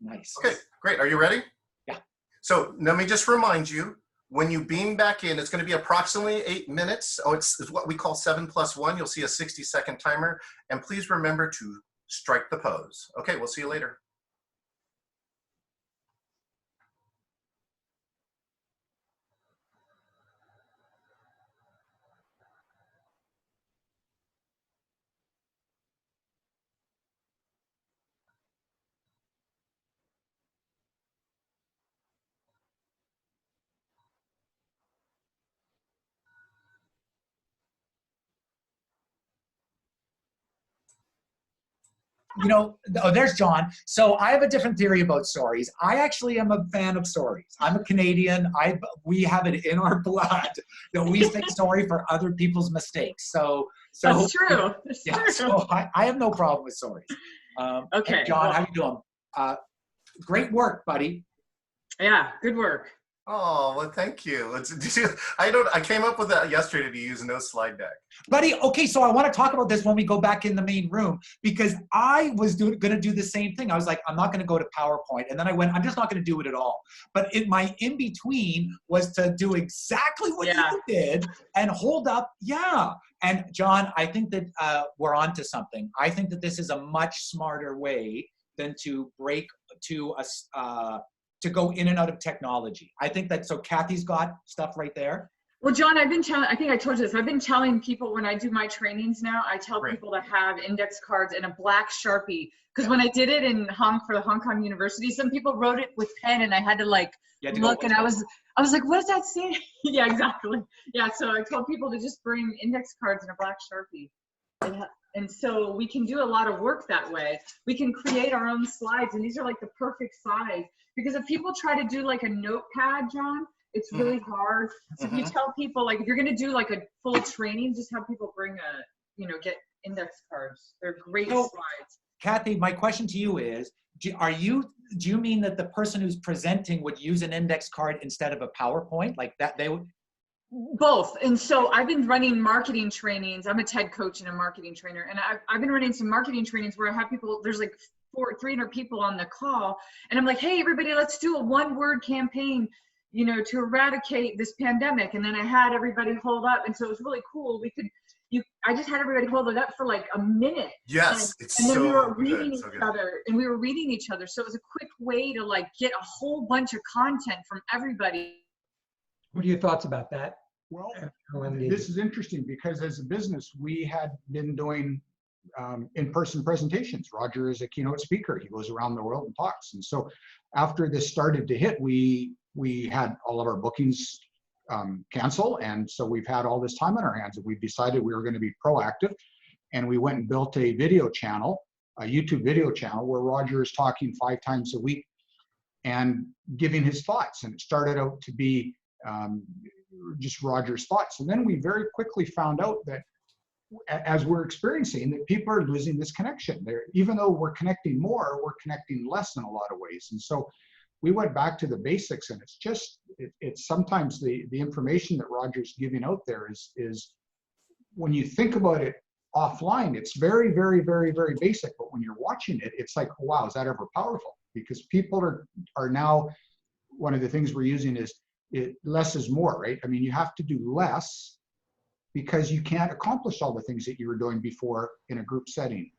Nice. Okay, great. Are you ready? Yeah. So let me just remind you, when you beam back in, it's going to be approximately 8 minutes. Oh, it's what we call 7+1. You'll see a 60-second timer. And please remember to strike the pose. Okay, we'll see you later. You know, oh, there's John. So I have a different theory about stories. I actually am a fan of stories. I'm a Canadian. We have it in our blood that we say sorry for other people's mistakes. So that's true. That's yeah, true. so I have no problem with stories. Okay, hey, John, well, how you doing? Great work, buddy. Yeah, good work. Oh, well, thank you. I came up with that yesterday to use no slide deck. Buddy, okay, so I want to talk about this when we go back in the main room, because I was going to do the same thing. I was like, I'm not going to go to PowerPoint. And then I went, I'm just not going to do it at all. But my in-between was to do exactly what you did and hold up, And John, I think that we're on to something. I think that this is a much smarter way than to to go in and out of technology. I think that, so Kathy's got stuff right there. Well, John, I think I told you this. I've been telling people when I do my trainings now, I tell people to have index cards and a black Sharpie. Because when I did it for the Hong Kong University, some people wrote it with pen and I had to like look and I was like, what does that say? Yeah, exactly. Yeah, so I told people to just bring index cards and a black Sharpie. And so we can do a lot of work that way. We can create our own slides, and these are like the perfect size. Because if people try to do like a notepad, John, it's really hard. So if you tell people, like, if you're going to do like a full training, just have people bring get index cards. They're great slides. Kathy, my question to you is, do you mean that the person who's presenting would use an index card instead of a PowerPoint? Like that they would? Both. And so I've been running marketing trainings. I'm a TED coach and a marketing trainer. And I've been running some marketing trainings where I have people, there's like 300 people on the call. And I'm like, hey, everybody, let's do a 1-word campaign, to eradicate this pandemic. And then I had everybody hold up. And so it was really cool. I just had everybody hold it up for like a minute. Yes, and then we were reading each other. So it was a quick way to like get a whole bunch of content from everybody. What are your thoughts about that? Well, this is interesting because as a business, we had been doing in-person presentations. Roger is a keynote speaker. He goes around the world and talks. And so after this started to hit, we had all of our bookings cancel. And so we've had all this time on our hands, and we've decided we were going to be proactive. And we went and built a video channel, a YouTube video channel, where Roger is talking 5 times a week and giving his thoughts. And it started out to be just Roger's thoughts. And then we very quickly found out that as we're experiencing that people are losing this connection. Even though we're connecting more, we're connecting less in a lot of ways. And so we went back to the basics, and it's sometimes the information that Roger's giving out there is when you think about it offline, it's very, very, very, very basic. But when you're watching it, it's like, wow, is that ever powerful? Because people are now, one of the things we're using is less is more, right? I mean, you have to do less because you can't accomplish all the things that you were doing before in a group setting.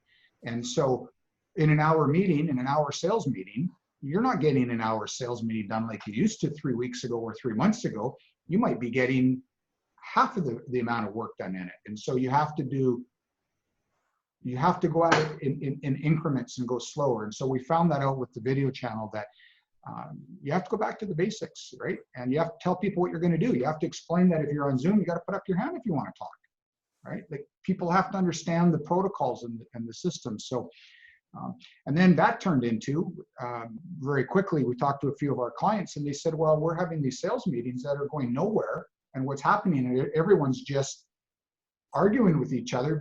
And so in an hour meeting, in an hour sales meeting, you're not getting an hour sales meeting done like you used to 3 weeks ago or 3 months ago. You might be getting half of the amount of work done in it. And so you have to go at it in increments and go slower. And so we found that out with the video channel, that you have to go back to the basics, right? And you have to tell people what you're going to do. You have to explain that if you're on Zoom, you got to put up your hand if you want to talk, right? Like, people have to understand the protocols and the systems. So, and then that turned into, very quickly, we talked to a few of our clients and they said, well, we're having these sales meetings that are going nowhere. And what's happening, everyone's just arguing with each other.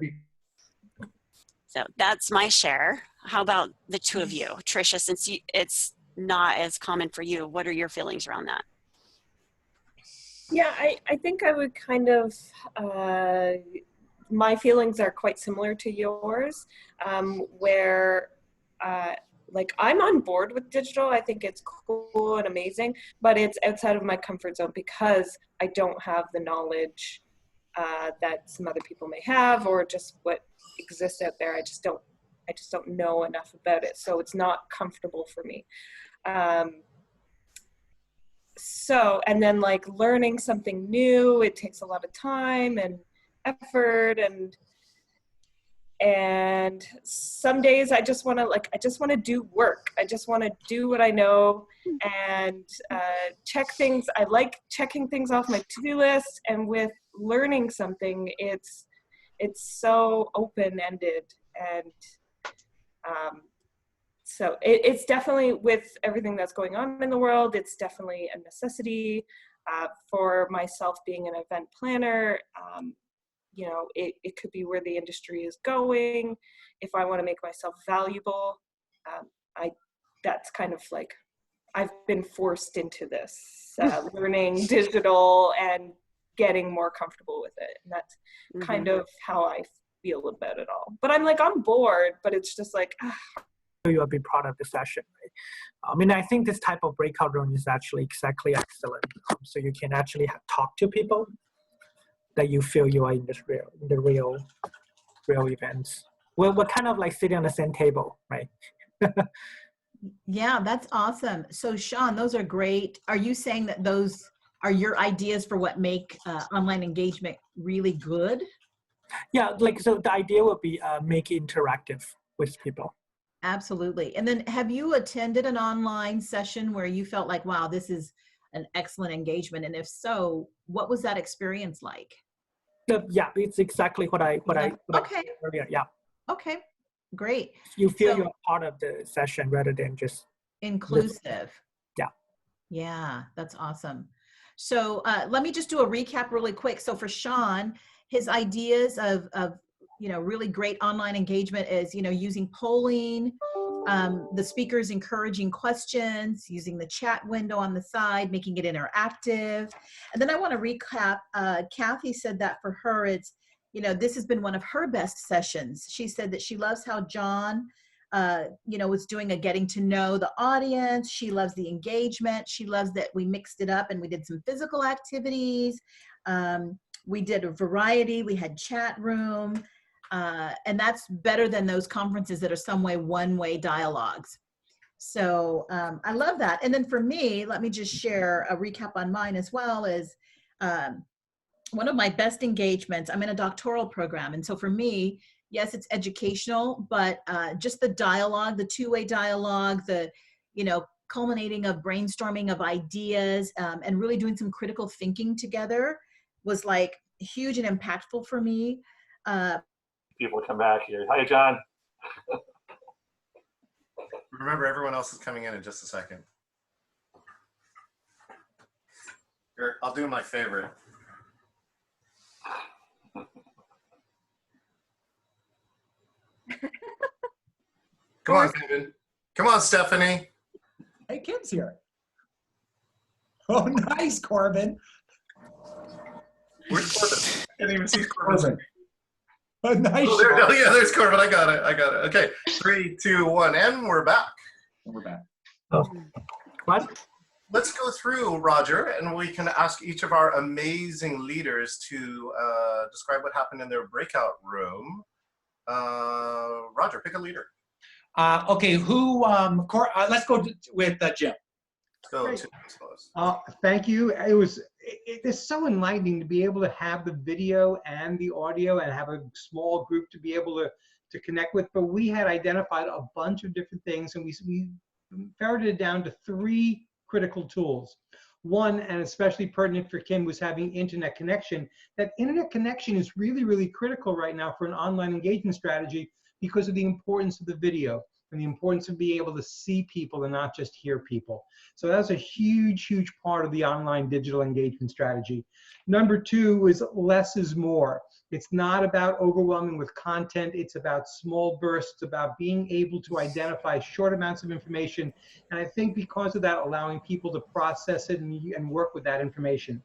So that's my share. How about the two of you? Tricia, since it's not as common for you, what are your feelings around that? Yeah, I think I would kind of, my feelings are quite similar to yours, where like, I'm on board with digital. I think it's cool and amazing, but it's outside of my comfort zone because I don't have the knowledge that some other people may have, or just what exists out there. I just don't know enough about it. So it's not comfortable for me. So, and then like learning something new, it takes a lot of time and effort, and some days I just want to do work. I just want to do what I know and check things. I like checking things off my to-do list, and with learning something, it's so open-ended, and so it's definitely, with everything that's going on in the world, it's definitely a necessity for myself being an event planner. You know, it could be where the industry is going. If I want to make myself valuable, that's kind of like, I've been forced into this, learning digital and getting more comfortable with it. And that's kind of how I feel about it all. But I'm like on board, but it's just like, you'll be part of the session, right? I mean, I think this type of breakout room is actually exactly excellent. So you can actually talk to people that you feel you are in the real events. Well, we're kind of like sitting on the same table, right? Yeah, that's awesome. So Sean, those are great. Are you saying that those are your ideas for what make online engagement really good? Yeah, like, so the idea would be make it interactive with people. Absolutely. And then have you attended an online session where you felt like, wow, this is an excellent engagement? And if so, what was that experience like? Yeah, it's exactly what I okay. earlier. Yeah. Okay, great. You feel you're part of the session rather than just inclusive. Yeah. Yeah, that's awesome. So let me just do a recap really quick. So for Sean, his ideas of really great online engagement is, using polling, the speakers encouraging questions, using the chat window on the side, making it interactive. And then I want to recap, Kathy said that for her, it's, this has been one of her best sessions. She said that she loves how John, was doing a getting to know the audience. She loves the engagement. She loves that we mixed it up and we did some physical activities. We did a variety. We had chat room. And that's better than those conferences that are some way one-way dialogues. So I love that. And then for me, let me just share a recap on mine as well. Is one of my best engagements. I'm in a doctoral program. And so for me, yes, it's educational, but just the dialogue, the two-way dialogue, the, culminating of brainstorming of ideas and really doing some critical thinking together was like huge and impactful for me. People come back here. Hi, John. Remember, everyone else is coming in just a second. Here, I'll do my favorite. Come on, Kevin. Come on, Stephanie. Hey, Kim's here. Oh, nice, Corbin. Where's Corbin? I didn't even see Corbin. Oh, nice. Oh, yeah, there's Corbin. I got it. Okay, 3, 2, 1, and we're back. We're back. Oh, what? let's go through, Roger, and we can ask each of our amazing leaders to describe what happened in their breakout room. Roger, pick a leader. Okay, let's go with Jim. Go to Spellos. Thank you. It's so enlightening to be able to have the video and the audio and have a small group to be able to connect with. But we had identified a bunch of different things, and we ferreted it down to 3 critical tools. One, and especially pertinent for Kim, was having internet connection. That internet connection is really, really critical right now for an online engagement strategy because of the importance of the video and the importance of being able to see people and not just hear people. So that's a huge, huge part of the online digital engagement strategy. Number 2 is less is more. It's not about overwhelming with content. It's about small bursts, about being able to identify short amounts of information. And I think because of that, allowing people to process it and work with that information.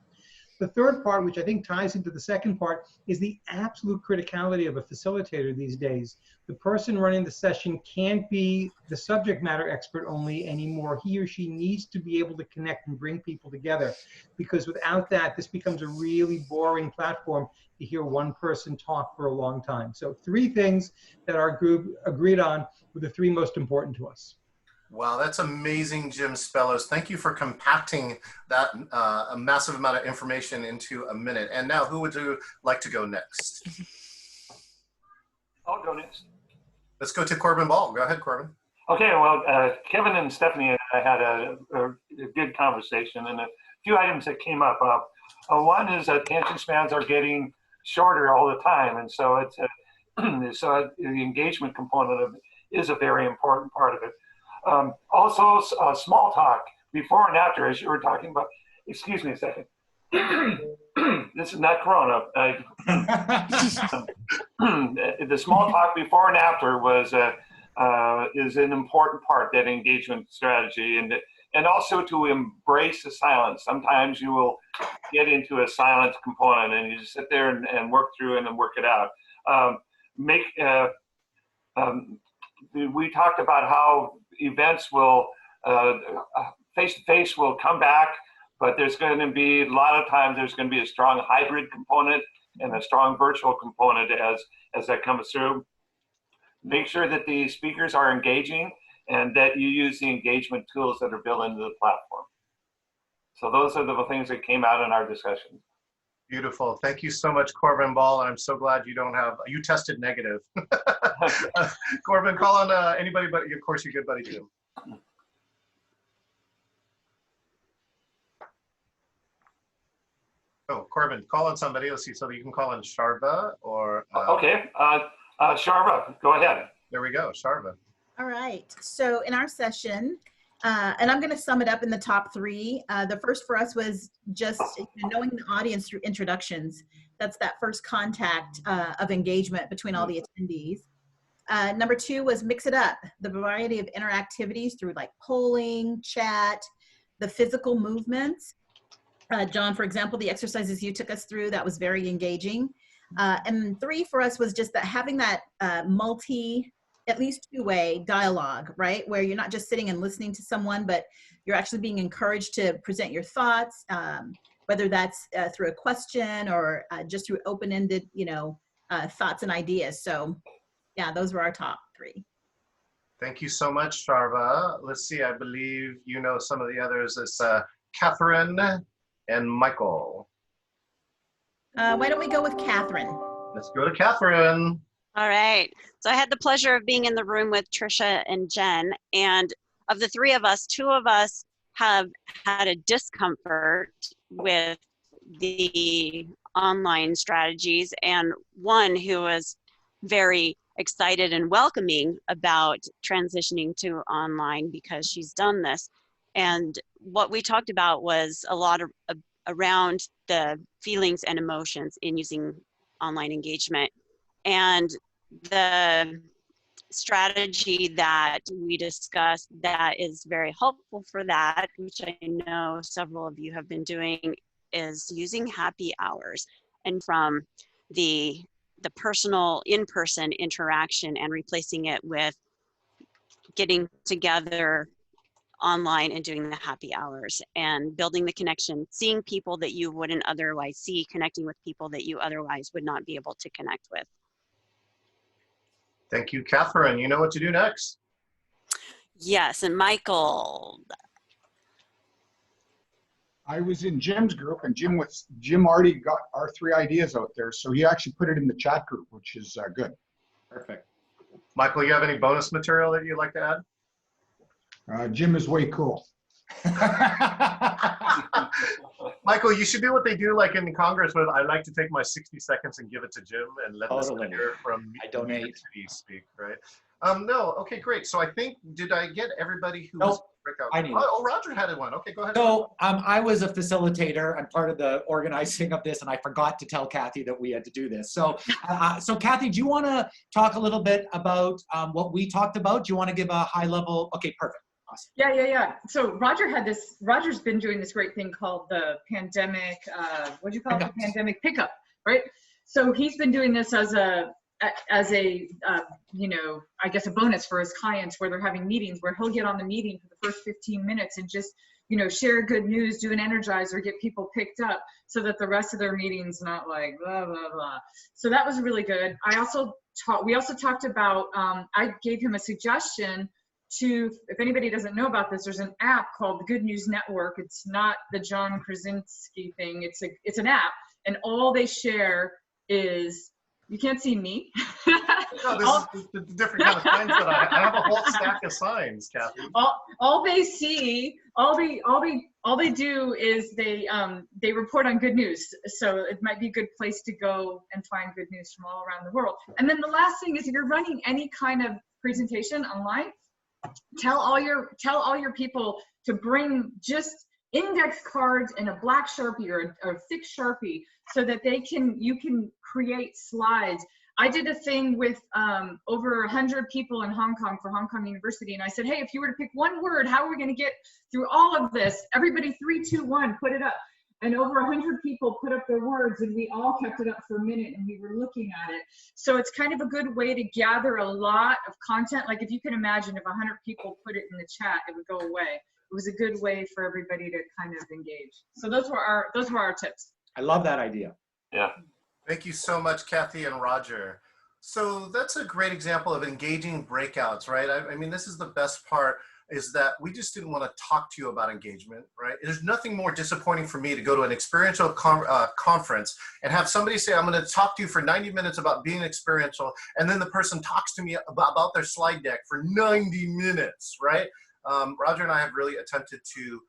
The third part, which I think ties into the second part, is the absolute criticality of a facilitator these days. The person running the session can't be the subject matter expert only anymore. He or she needs to be able to connect and bring people together, because without that, this becomes a really boring platform to hear one person talk for a long time. So 3 things that our group agreed on were the 3 most important to us. Wow, that's amazing, Jim Spellos. Thank you for compacting that a massive amount of information into a minute. And now, who would you like to go next? I'll go next. Let's go to Corbin Ball. Go ahead, Corbin. Okay, well, Kevin and Stephanie and I had a good conversation, and a few items that came up. One is that attention spans are getting shorter all the time, and so it's so the engagement component of it is a very important part of it. Also, small talk before and after, as you were talking about. Excuse me a second. This is not Corona. The small talk before and after is an important part, that engagement strategy, and also to embrace the silence. Sometimes you will get into a silence component and you just sit there and work through it and work it out. We talked about how events will face-to-face will come back, but there's going to be a lot of times there's going to be a strong hybrid component and a strong virtual component as that comes through. Make sure that the speakers are engaging and that you use the engagement tools that are built into the platform. So those are the things that came out in our discussion. Beautiful. Thank you so much, Corbin Ball. And I'm so glad you tested negative. Corbin, call on anybody but, of course, your good buddy, Jim. Oh, Corbin, call on somebody. Let's see. So you can call on Charva or. Okay. Charva, go ahead. There we go. Charva. All right. So in our session, and I'm going to sum it up in the top 3. The first for us was just knowing the audience through introductions. That's that first contact of engagement between all the attendees. Number 2 was mix it up, the variety of interactivities through like polling, chat, the physical movements. John, for example, the exercises you took us through, that was very engaging. And 3 for us was just that having that at least 2-way dialogue, right? Where you're not just sitting and listening to someone, but you're actually being encouraged to present your thoughts, whether that's through a question or just through open-ended, thoughts and ideas. So yeah, those were our top 3. Thank you so much, Charva. Let's see, I believe you know some of the others. It's Catherine and Michael. Why don't we go with Catherine? Let's go to Catherine. All right. So I had the pleasure of being in the room with Trisha and Jen, and of the 3 of us, 2 of us have had a discomfort with the online strategies, and one who was very excited and welcoming about transitioning to online because she's done this. And what we talked about was a lot of around the feelings and emotions in using online engagement. And the strategy that we discussed that is very helpful for that, which I know several of you have been doing, is using happy hours, and from the personal in-person interaction and replacing it with getting together online and doing the happy hours and building the connection, seeing people that you wouldn't otherwise see, connecting with people that you otherwise would not be able to connect with. Thank you, Catherine. You know what to do next. Yes, and Michael. I was in Jim's group, and Jim already got our 3 ideas out there, so he actually put it in the chat group, which is good. Perfect. Michael, you have any bonus material that you'd like to add? Jim is way cool. Michael, you should do what they do like in Congress, where I like to take my 60 seconds and give it to Jim and let the speaker from I donate. speak, right? No, okay, great. So I think, did I get everybody who was breakout? I need Oh, Roger had one. Okay, go ahead. So I was a facilitator. I'm part of the organizing of this, and I forgot to tell Kathy that we had to do this. So, so Kathy, do you want to talk a little bit about what we talked about? Do you want to give a high level? Okay, perfect. Awesome. Yeah. So Roger's been doing this great thing called the pandemic, what do you call it? The pandemic pickup, right? So he's been doing this as a you know, I guess a bonus for his clients where they're having meetings where he'll get on the meeting for the first 15 minutes and just, you know, share good news, do an energizer, get people picked up so that the rest of their meeting's not like blah, blah, blah. So that was really good. We also talked about, I gave him a suggestion to, if anybody doesn't know about this, there's an app called the Good News Network. It's not the John Krasinski thing. It's an app, and all they share is, you can't see me. No, this is the different kind of signs that I have a whole stack of signs, Kathy. All they see, all they do is they report on good news. So it might be a good place to go and find good news from all around the world. And then the last thing is, if you're running any kind of presentation online, tell all your people to bring just index cards and a black Sharpie or a thick Sharpie so that you can create slides. I did a thing with over 100 people in Hong Kong for Hong Kong University, and I said, hey, if you were to pick one word, how are we going to get through all of this? Everybody 3, 2, 1, put it up. And over 100 people put up their words, and we all kept it up for a minute, and we were looking at it. So it's kind of a good way to gather a lot of content. Like if you can imagine, if 100 people put it in the chat, it would go away. It was a good way for everybody to kind of engage. So those were our tips. I love that idea. Yeah. Thank you so much, Kathy and Roger. So that's a great example of engaging breakouts, right? I mean, this is the best part, is that we just didn't want to talk to you about engagement, right? There's nothing more disappointing for me to go to an experiential conference and have somebody say, I'm going to talk to you for 90 minutes about being experiential, and then the person talks to me about their slide deck for 90 minutes, right? Roger and I have really attempted to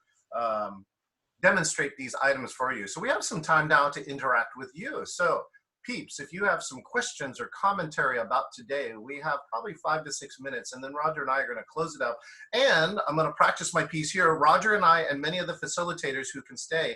demonstrate these items for you. So we have some time now to interact with you. So peeps, if you have some questions or commentary about today, we have probably 5 to 6 minutes, and then Roger and I are going to close it out. And I'm going to practice my piece here. Roger and I and many of the facilitators who can stay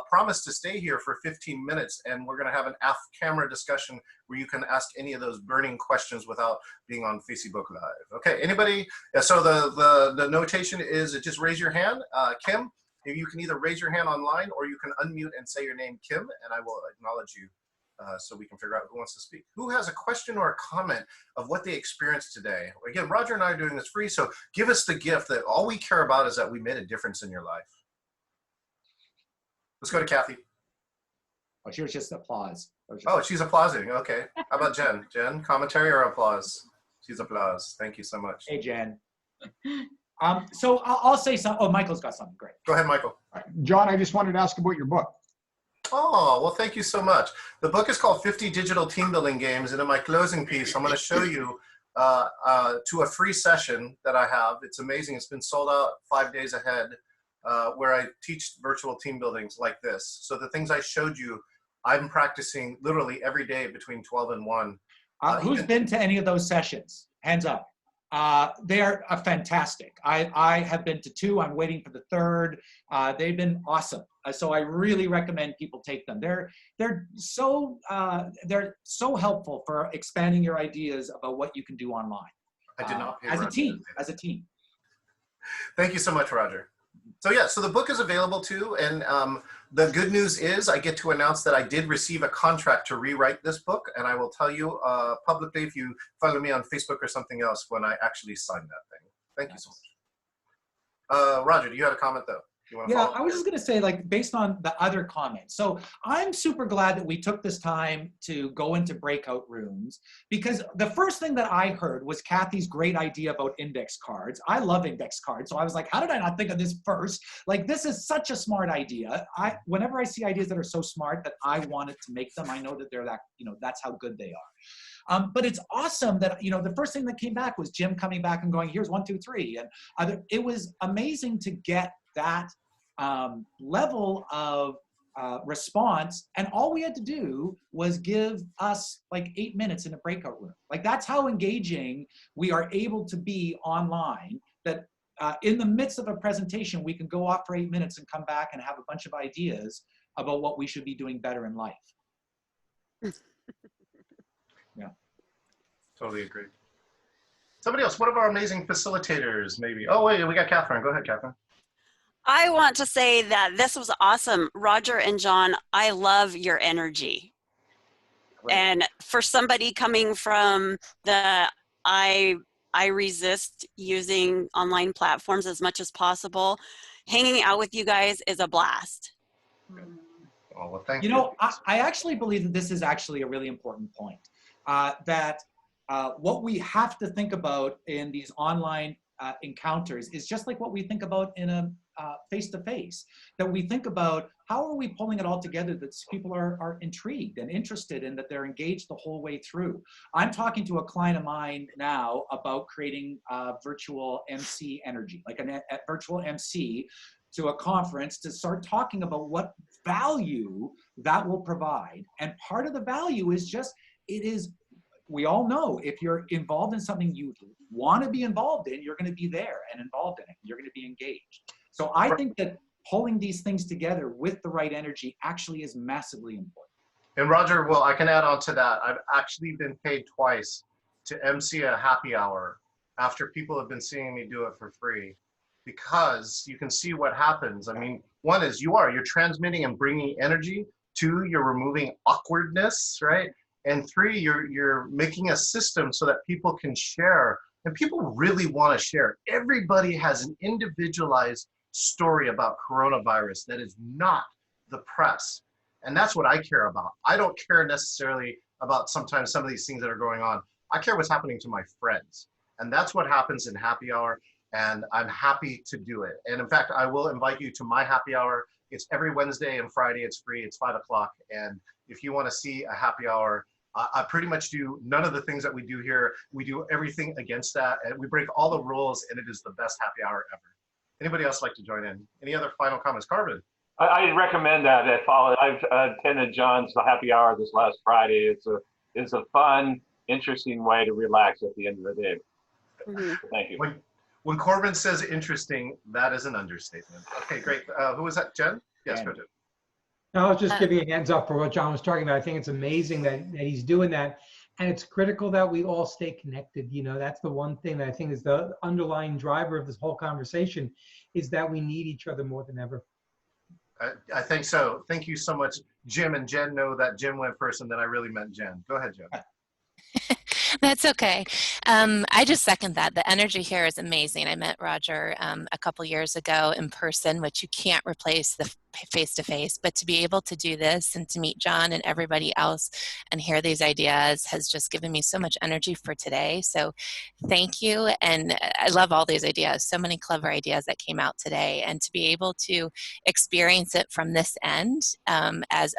promise to stay here for 15 minutes, and we're going to have an off-camera discussion where you can ask any of those burning questions without being on Facebook Live. Okay, anybody? So the notation is just raise your hand. Kim, you can either raise your hand online or you can unmute and say your name, Kim, and I will acknowledge you so we can figure out who wants to speak. Who has a question or a comment of what they experienced today? Again, Roger and I are doing this free, so give us the gift that all we care about is that we made a difference in your life. Let's go to Kathy. Oh, she was just applause. Oh, she's applauding. Okay. How about Jen? Jen, commentary or applause? She's applause. Thank you so much. Hey, Jen. So I'll say something. Oh, Michael's got something. Great. Go ahead, Michael. John, I just wanted to ask about your book. Oh, well, thank you so much. The book is called 50 Digital Team Building Games, and in my closing piece, I'm going to show you to a free session that I have. It's amazing. It's been sold out 5 days ahead, where I teach virtual team buildings like this. So the things I showed you, I'm practicing literally every day between 12 and 1. Who's been to any of those sessions? Hands up. They're fantastic. I have been to 2. I'm waiting for the 3rd. They've been awesome. So I really recommend people take them. They're so helpful for expanding your ideas about what you can do online. I did not pay as Roger. As a team. Thank you so much, Roger. So yeah, so the book is available too, and the good news is I get to announce that I did receive a contract to rewrite this book, and I will tell you publicly if you follow me on Facebook or something else when I actually sign that thing. Thank you so much. Roger, you had a comment though. You want to follow? I was just going to say, like, based on the other comments. So I'm super glad that we took this time to go into breakout rooms, because the first thing that I heard was Kathy's great idea about index cards. I love index cards. So I was like, how did I not think of this first? Like, this is such a smart idea. Whenever I see ideas that are so smart that I wanted to make them, I know that they're that, that's how good they are. But it's awesome that, the first thing that came back was Jim coming back and going, here's 1, 2, 3. And it was amazing to get that level of response. And all we had to do was give us like 8 minutes in a breakout room. Like, that's how engaging we are able to be online, that in the midst of a presentation, we can go off for 8 minutes and come back and have a bunch of ideas about what we should be doing better in life. Yeah. Totally agree. Somebody else, one of our amazing facilitators, maybe. Oh, wait, we got Catherine. Go ahead, Catherine. I want to say that this was awesome. Roger and John, I love your energy. Great. And for somebody coming from the, I resist using online platforms as much as possible, hanging out with you guys is a blast. Oh, well, thank you. I actually believe that this is actually a really important point. That what we have to think about in these online encounters is just like what we think about in a face-to-face, that we think about how are we pulling it all together that people are intrigued and interested and that they're engaged the whole way through. I'm talking to a client of mine now about creating virtual MC energy, like a virtual MC to a conference, to start talking about what value that will provide. And part of the value is just, we all know if you're involved in something you want to be involved in, you're going to be there and involved in it. You're going to be engaged. So I think that pulling these things together with the right energy actually is massively important. And Roger, well, I can add on to that. I've actually been paid twice to MC a happy hour after people have been seeing me do it for free, because you can see what happens. I mean, one is you're transmitting and bringing energy. 2, you're removing awkwardness, right? And 3, you're making a system so that people can share, and people really want to share. Everybody has an individualized story about coronavirus that is not the press. And that's what I care about. I don't care necessarily about sometimes some of these things that are going on. I care what's happening to my friends. And that's what happens in happy hour. And I'm happy to do it. And in fact, I will invite you to my happy hour. It's every Wednesday and Friday. It's free. It's 5 o'clock. And if you want to see a happy hour, I pretty much do none of the things that we do here. We do everything against that. And we break all the rules, and it is the best happy hour ever. Anybody else like to join in? Any other final comments? Corbin? I recommend that. I've attended John's happy hour this last Friday. It's a fun, interesting way to relax at the end of the day. Mm-hmm. Thank you. When Corbin says interesting, that is an understatement. Okay, great. Who was that? Jen? Yes, go ahead. I was just giving a hands up for what John was talking about. I think it's amazing that he's doing that. And it's critical that we all stay connected. That's the one thing that I think is the underlying driver of this whole conversation, is that we need each other more than ever. I think so. Thank you so much, Jim. And Jen know that Jim went first and that I really meant Jen. Go ahead, Jen. That's okay. I just second that. The energy here is amazing. I met Roger a couple years ago in person, which you can't replace the face-to-face, but to be able to do this and to meet John and everybody else and hear these ideas has just given me so much energy for today. So thank you. And I love all these ideas, so many clever ideas that came out today, and to be able to experience it from this end as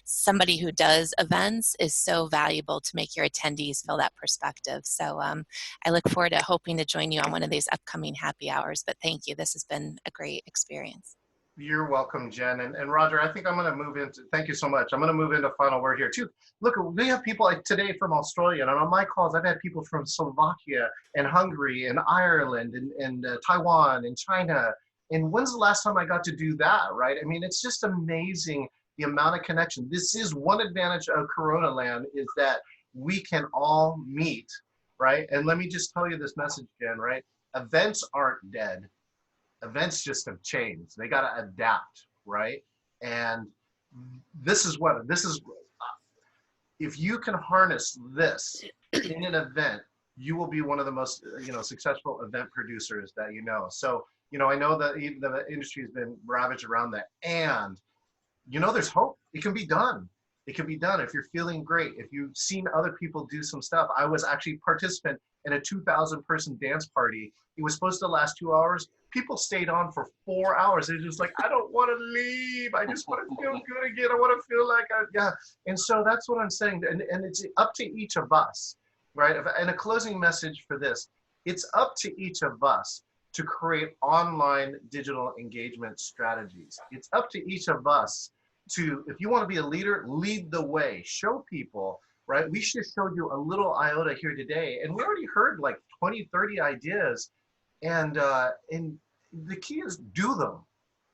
somebody who does events is so valuable to make your attendees feel that perspective. So I look forward to hoping to join you on one of these upcoming happy hours, but thank you. This has been a great experience. You're welcome, Jen. And Roger, I think I'm going to move into, thank you so much. I'm going to move into final word here too. Look, we have people like today from Australia, and on my calls, I've had people from Slovakia and Hungary and Ireland and Taiwan and China. And when's the last time I got to do that, right? I mean, it's just amazing the amount of connection. This is one advantage of Corona Land, is that we can all meet, right? And let me just tell you this message, Jen, right? Events aren't dead. Events just have changed. They got to adapt, right? And if you can harness this in an event you will be one of the most, successful event producers that you know. So, I know that even the industry has been ravaged around that, and there's hope. It can be done. It can be done if you're feeling great. If you've seen other people do some stuff. I was actually participant in a 2,000 person dance party. It was supposed to last 2 hours. People stayed on for 4 hours. They're just like, I don't want to leave. I just want to feel good again. I want to feel like, yeah. And so that's what I'm saying. And it's up to each of us, right? And a closing message for this, it's up to each of us to create online digital engagement strategies. It's up to each of us to, if you want to be a leader, lead the way, show people, right? We just showed you a little iota here today, and we already heard like 20, 30 ideas. And the key is do them,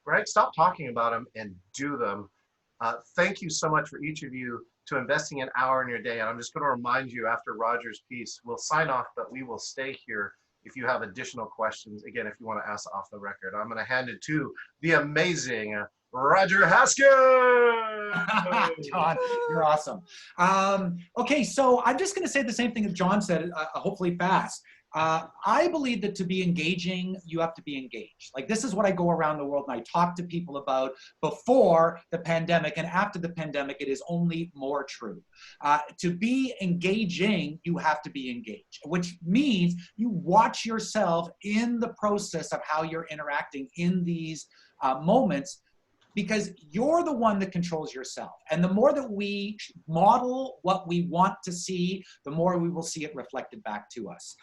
right? Stop talking about them and do them. Thank you so much for each of you to investing an hour in your day. And I'm just going to remind you after Roger's piece, we'll sign off, but we will stay here if you have additional questions. Again, if you want to ask off the record, I'm going to hand it to the amazing Roger Haskett. John, you're awesome. Okay, so I'm just going to say the same thing that John said, hopefully fast. I believe that to be engaging, you have to be engaged. Like, this is what I go around the world and I talk to people about before the pandemic, and after the pandemic, it is only more true. To be engaging, you have to be engaged, which means you watch yourself in the process of how you're interacting in these moments, because you're the one that controls yourself. And the more that we model what we want to see, the more we will see it reflected back to us.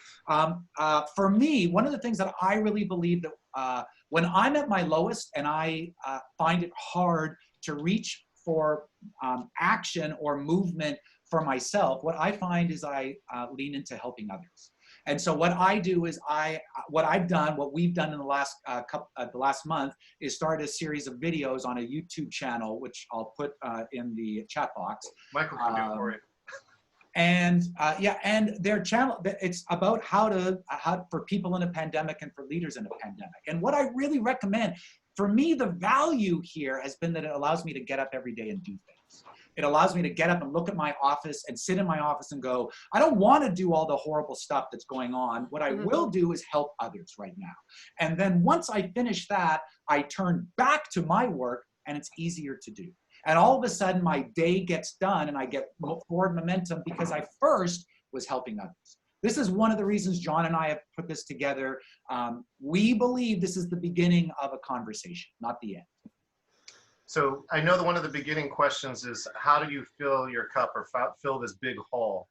For me, one of the things that I really believe that when I'm at my lowest and I find it hard to reach for action or movement for myself, what I find is I lean into helping others. And so what I do is what we've done in the last month is start a series of videos on a YouTube channel, which I'll put in the chat box. Michael can do it for you. And and their channel, it's about how for people in a pandemic and for leaders in a pandemic. And what I really recommend, for me, the value here has been that it allows me to get up every day and do things. It allows me to get up and look at my office and sit in my office and go, I don't want to do all the horrible stuff that's going on. What I will do is help others right now. And then once I finish that, I turn back to my work and it's easier to do. And all of a sudden my day gets done and I get forward momentum because I first was helping others. This is one of the reasons John and I have put this together. We believe this is the beginning of a conversation, not the end. So I know that one of the beginning questions is, how do you fill your cup or fill this big hole?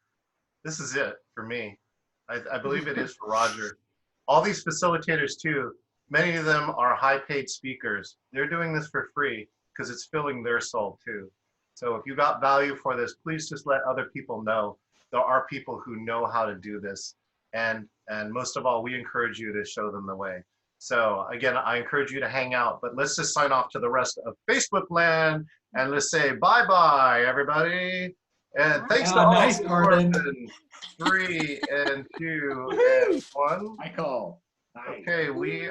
This is it for me. I believe it is for Roger. All these facilitators too, many of them are high paid speakers. They're doing this for free because it's filling their soul too. So if you got value for this, please just let other people know. There are people who know how to do this. And most of all, we encourage you to show them the way. So again, I encourage you to hang out, but let's just sign off to the rest of Facebook land and let's say bye-bye, everybody. And thanks to all. Nice, Corbin. 3 and 2 and 1. Michael. Okay, we